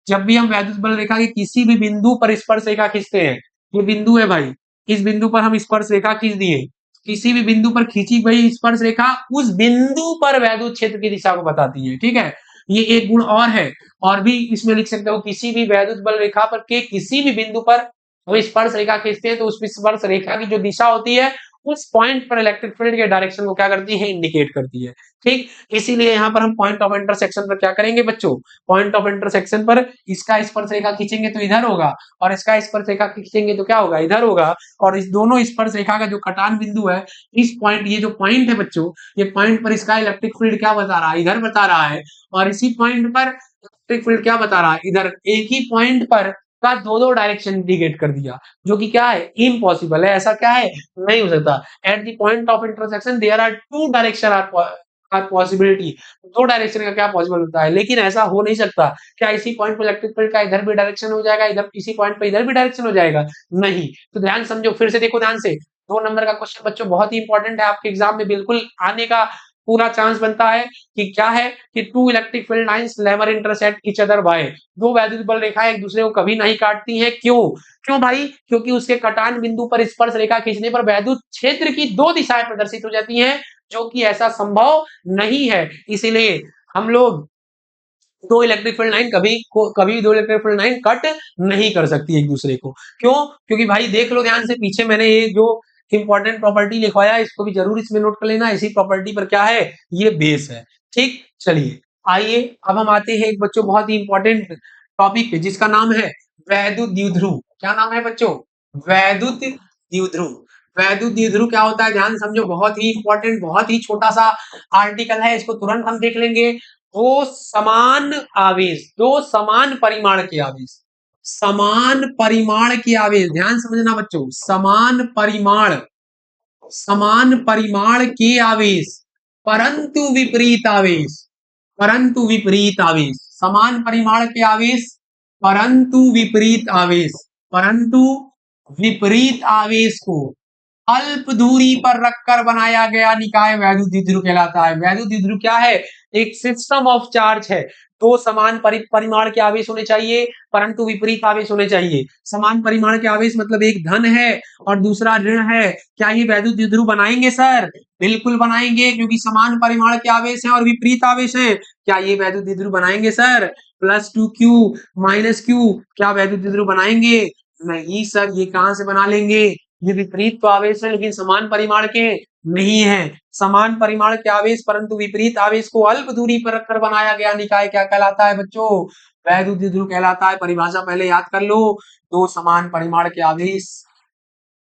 जब भी हम वैद्युत बल रेखा के किसी भी बिंदु पर स्पर्श रेखा खींचते हैं, ये बिंदु है भाई, इस बिंदु पर हम स्पर्श रेखा खींच दिए, किसी भी बिंदु पर खींची गई स्पर्श रेखा उस बिंदु पर वैद्युत क्षेत्र की दिशा को बताती है। ठीक है। ये एक गुण और है। और भी इसमें लिख सकते हो, किसी भी वैद्युत बल रेखा पर के किसी भी बिंदु पर वो स्पर्श रेखा खींचते हैं तो उस स्पर्श रेखा की जो दिशा होती है उस पॉइंट पर इलेक्ट्रिक फील्ड के डायरेक्शन को क्या करती है? इंडिकेट करती है। ठीक। इसीलिए यहाँ पर हम पॉइंट ऑफ इंटरसेक्शन पर क्या करेंगे बच्चों? पॉइंट ऑफ इंटरसेक्शन पर इसका स्पर्श रेखा खींचेंगे तो इधर होगा, और इसका स्पर्श रेखा खींचेंगे तो क्या होगा? इधर होगा। और इस दोनों स्पर्श रेखा का जो कटान बिंदु है, इस पॉइंट, ये जो पॉइंट है बच्चों, ये पॉइंट पर इसका इलेक्ट्रिक फील्ड क्या बता रहा है? इधर बता रहा है। और इसी पॉइंट पर इलेक्ट्रिक फील्ड क्या बता रहा है? इधर। एक ही पॉइंट पर का दो दो डायरेक्शन इंडिकेट कर दिया, जो कि क्या है? इम्पॉसिबल है। ऐसा क्या है? नहीं हो सकता। At the point of intersection there are two direction or possibility. दो डायरेक्शन का क्या पॉसिबल होता है, लेकिन ऐसा हो नहीं सकता। क्या इसी पॉइंट पर इलेक्ट्रिक फील्ड का इधर भी डायरेक्शन हो जाएगा, इधर इसी पॉइंट पर इधर भी डायरेक्शन हो जाएगा? नहीं। तो ध्यान समझो, फिर से देखो ध्यान से। 2 नंबर का क्वेश्चन बच्चों बहुत ही इंपॉर्टेंट है, आपके एग्जाम में बिल्कुल आने का पूरा चांस बनता है। कि क्या है? कि two electric field lines never intersect each other by. दो वैद्युत बल रेखाएं एक दूसरे को कभी नहीं काटती हैं। क्यों? क्यों भाई? क्योंकि उसके कटान बिंदु पर स्पर्श रेखा खींचने पर वैद्युत क्षेत्र की दो दिशाएं प्रदर्शित हो जाती हैं, जो कि ऐसा संभव नहीं है। इसीलिए हम लोग दो इलेक्ट्रिक फील्ड लाइन कभी दो इलेक्ट्रिक फील्ड लाइन कट नहीं कर सकती एक दूसरे को। क्यों? क्योंकि भाई देख लो ध्यान से, पीछे मैंने ये जो इंपॉर्टेंट प्रॉपर्टी लिखवाया इसको भी जरूर इसमें नोट कर लेना। इसी प्रॉपर्टी पर क्या है? ये बेस है। ठीक। चलिए आइए अब हम आते हैं एक बच्चों बहुत ही इंपॉर्टेंट टॉपिक पे, जिसका नाम है वैद्युत द्विध्रुव। क्या नाम है बच्चों? वैद्युत द्विध्रुव। वैद्युत द्विध्रुव क्या होता है? ध्यान समझो, बहुत ही इंपॉर्टेंट, बहुत ही छोटा सा आर्टिकल है, इसको तुरंत हम देख लेंगे। दो समान आवेश, दो समान परिमाण के आवेश, समान परिमाण के आवेश, ध्यान समझना बच्चों, समान परिमाण, समान परिमाण के आवेश परंतु विपरीत आवेश, परंतु विपरीत आवेश, समान परिमाण के आवेश परंतु विपरीत आवेश, परंतु विपरीत आवेश को अल्प दूरी पर रखकर बनाया गया निकाय वैद्युत द्विध्रुव कहलाता है। वैद्युत द्विध्रुव क्या है? एक सिस्टम ऑफ चार्ज है। दो समान परिमाण के आवेश होने चाहिए परंतु विपरीत आवेश होने चाहिए। समान परिमाण के आवेश मतलब एक धन है और दूसरा ऋण है। क्या ये वैद्युत द्विध्रुव बनाएंगे सर? बिल्कुल बनाएंगे, क्योंकि समान परिमाण के आवेश हैं और विपरीत आवेश हैं। क्या ये वैद्युत द्विध्रुव बनाएंगे सर? +2q -q क्या वैद्युत द्विध्रुव बनाएंगे? नहीं सर, ये कहां से बना लेंगे? ये विपरीत तो आवेश है लेकिन समान परिमाण के नहीं है। समान परिमाण के आवेश परंतु विपरीत आवेश को अल्प दूरी पर रखकर बनाया गया निकाय क्या कहलाता है बच्चों? वैद्युत द्विध्रुव कहलाता है। परिभाषा पहले याद कर लो। दो समान परिमाण के आवेश,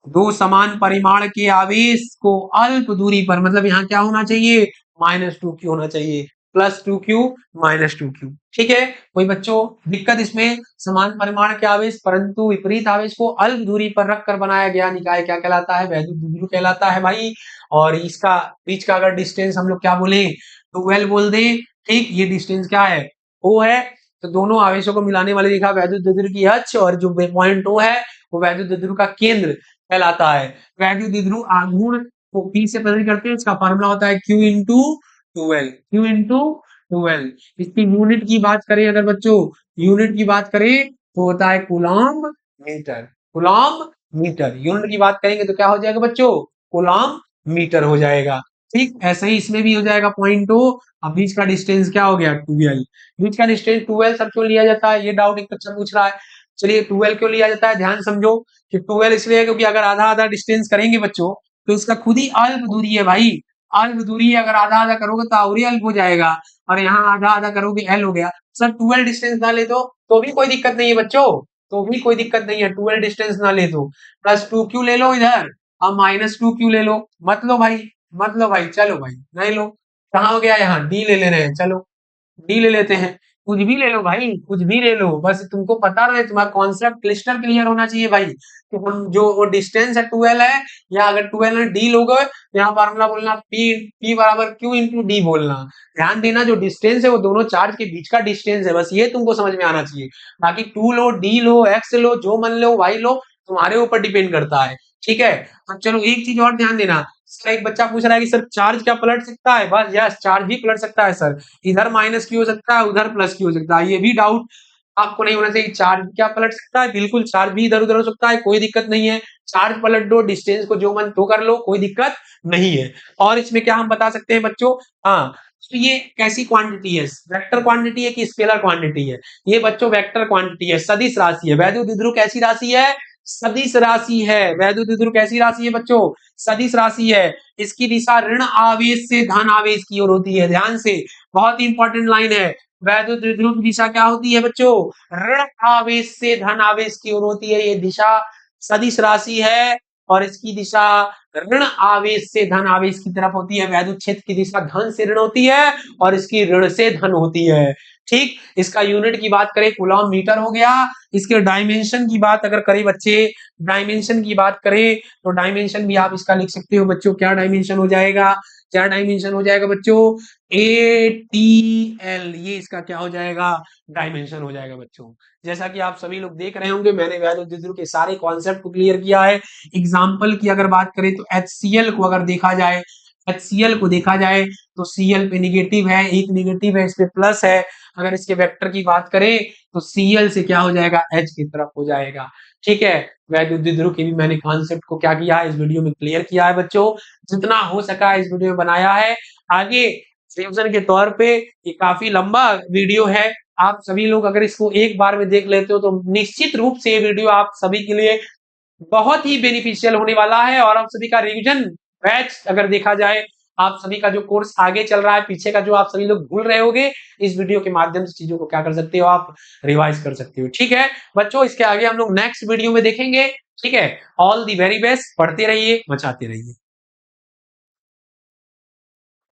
दो समान परिमाण के आवेश को अल्प दूरी पर, मतलब यहाँ क्या होना चाहिए? -2q होना चाहिए। +2q -2q। ठीक है, कोई बच्चों दिक्कत इसमें? समान परिमाण के आवेश परंतु विपरीत आवेश को अल्प दूरी पर रखकर बनाया गया निकाय क्या कहलाता है? वैद्युत द्विध्रुव कहलाता है भाई। और इसका बीच का अगर डिस्टेंस हम लोग क्या बोले? 12 बोल दें। ठीक, ये डिस्टेंस क्या है? O है। तो दोनों आवेशों को मिलाने वाली रेखा वैद्युत द्विध्रुव की अक्ष और जो पॉइंट O है वो वैद्युत द्विध्रुव का केंद्र कहलाता है। वैद्युत द्विध्रुव आघूर्ण को P से प्रदर्शित करते हैं। इसका फार्मूला होता है Q × 12। Q × 12। इसकी यूनिट की बात करें अगर बच्चों, यूनिट की बात करें तो होता है coulomb metre. Coulomb metre unit की बात करेंगे तो क्या हो जाएगा बच्चों? कूलम्ब मीटर हो जाएगा। ठीक, ऐसे ही इसमें भी हो जाएगा पॉइंट O। अब बीच का डिस्टेंस क्या हो गया? 12। बीच का डिस्टेंस 12 सब क्यों लिया जाता है? ये डाउट एक बच्चा पूछ रहा है। चलिए 12 क्यों लिया जाता है, ध्यान समझो कि 12 इसलिए है क्योंकि अगर आधा आधा डिस्टेंस करेंगे बच्चों तो इसका खुद ही अल्प दूरी है भाई। अल्प दूरी है, अगर आधा आधा करोगे तो और ही अल्प हो जाएगा। और यहाँ आधा आधा करोगे L हो गया। सर 12 डिस्टेंस ना ले तो भी कोई दिक्कत नहीं है बच्चों, तो भी कोई दिक्कत नहीं है। 12 डिस्टेंस ना ले तो +2q ले लो इधर, अब -2q ले लो। मत लो भाई, मत लो भाई, चलो भाई नहीं लो। कहाँ हो गया? यहाँ D ले रहे हैं। चलो डी ले लेते हैं। कुछ भी ले लो भाई, कुछ भी ले लो, बस तुमको पता रहे, तुम्हारा कॉन्सेप्ट क्लिस्टर क्लियर होना चाहिए भाई कि हम जो वो डिस्टेंस है 12 है, या अगर 12 है डी लोगे तो यहाँ फार्मूला बोलना P बराबर Q × D बोलना। ध्यान देना जो डिस्टेंस है वो दोनों चार्ज के बीच का डिस्टेंस है, बस ये तुमको समझ में आना चाहिए। बाकी 2 लो, D लो, X लो, जो मन लो, Y लो, तुम्हारे ऊपर डिपेंड करता है। ठीक है, अब चलो एक चीज और ध्यान देना। सर एक बच्चा पूछ रहा है कि सर चार्ज क्या पलट सकता है? बस यस, चार्ज भी पलट सकता है सर। इधर -q हो सकता है, उधर +q हो सकता है। ये भी डाउट आपको नहीं होना चाहिए। चार्ज क्या पलट सकता है? बिल्कुल चार्ज भी इधर उधर हो सकता है, कोई दिक्कत नहीं है। चार्ज पलट दो, डिस्टेंस को जो मन तो कर लो, कोई दिक्कत नहीं है। और इसमें क्या हम बता सकते हैं बच्चों? हाँ, तो ये कैसी क्वांटिटी है? वेक्टर क्वांटिटी है कि स्केलर क्वांटिटी है? ये बच्चों वेक्टर क्वांटिटी है, सदिश राशि है। वैद्युत द्विध्रुव कैसी राशि है? सदिश राशि है। वैद्युत द्विध्रुव कैसी राशि है बच्चों? सदिश राशि है। इसकी दिशा ऋण आवेश से धन आवेश की ओर होती है। ध्यान से, बहुत इंपॉर्टेंट लाइन है। वैद्युत द्विध्रुव की दिशा क्या होती है बच्चों? ऋण आवेश से धन आवेश की ओर होती है। ये दिशा सदिश राशि है और इसकी दिशा ऋण आवेश से धन आवेश की तरफ होती है। वैद्युत क्षेत्र की दिशा धन से ऋण होती है और इसकी ऋण से धन होती है। ठीक, इसका यूनिट की बात करें कूलम्ब मीटर हो गया। इसके डायमेंशन की बात अगर करें बच्चे, डायमेंशन की बात करें तो डायमेंशन भी आप इसका लिख सकते हो बच्चों। क्या डायमेंशन हो जाएगा? क्या डायमेंशन हो जाएगा बच्चों? ATL, ये इसका क्या हो जाएगा? डायमेंशन हो जाएगा बच्चों। जैसा कि आप सभी लोग देख रहे होंगे, मैंने वैद्युत द्विध्रुव के सारे कॉन्सेप्ट को क्लियर किया है। एग्जाम्पल की अगर बात करें तो HCl को अगर देखा जाए, HCl को देखा जाए तो Cl पे निगेटिव है, एक निगेटिव है, इस पे प्लस है। अगर इसके वेक्टर की बात करें तो Cl से क्या हो जाएगा? H की तरफ हो जाएगा। ठीक है, वैद्युत द्विध्रुव के भी मैंने कॉन्सेप्ट को क्या किया है, इस वीडियो में क्लियर किया है बच्चों। जितना हो सका इस वीडियो में बनाया है। आगे रिवीजन के तौर पे ये काफी लंबा वीडियो है। आप सभी लोग अगर इसको एक बार में देख लेते हो तो निश्चित रूप से ये वीडियो आप सभी के लिए बहुत ही बेनिफिशियल होने वाला है। और आप सभी का रिवीजन बैच अगर देखा जाए, आप सभी का जो कोर्स आगे चल रहा है, पीछे का जो आप सभी लोग भूल रहे होगे, इस वीडियो के माध्यम से चीजों को क्या कर सकते हो, आप रिवाइज कर सकते हो। ठीक है बच्चों, इसके आगे हम लोग नेक्स्ट वीडियो में देखेंगे। ठीक है, ऑल दी वेरी बेस्ट, पढ़ते रहिए, बचाते रहिए।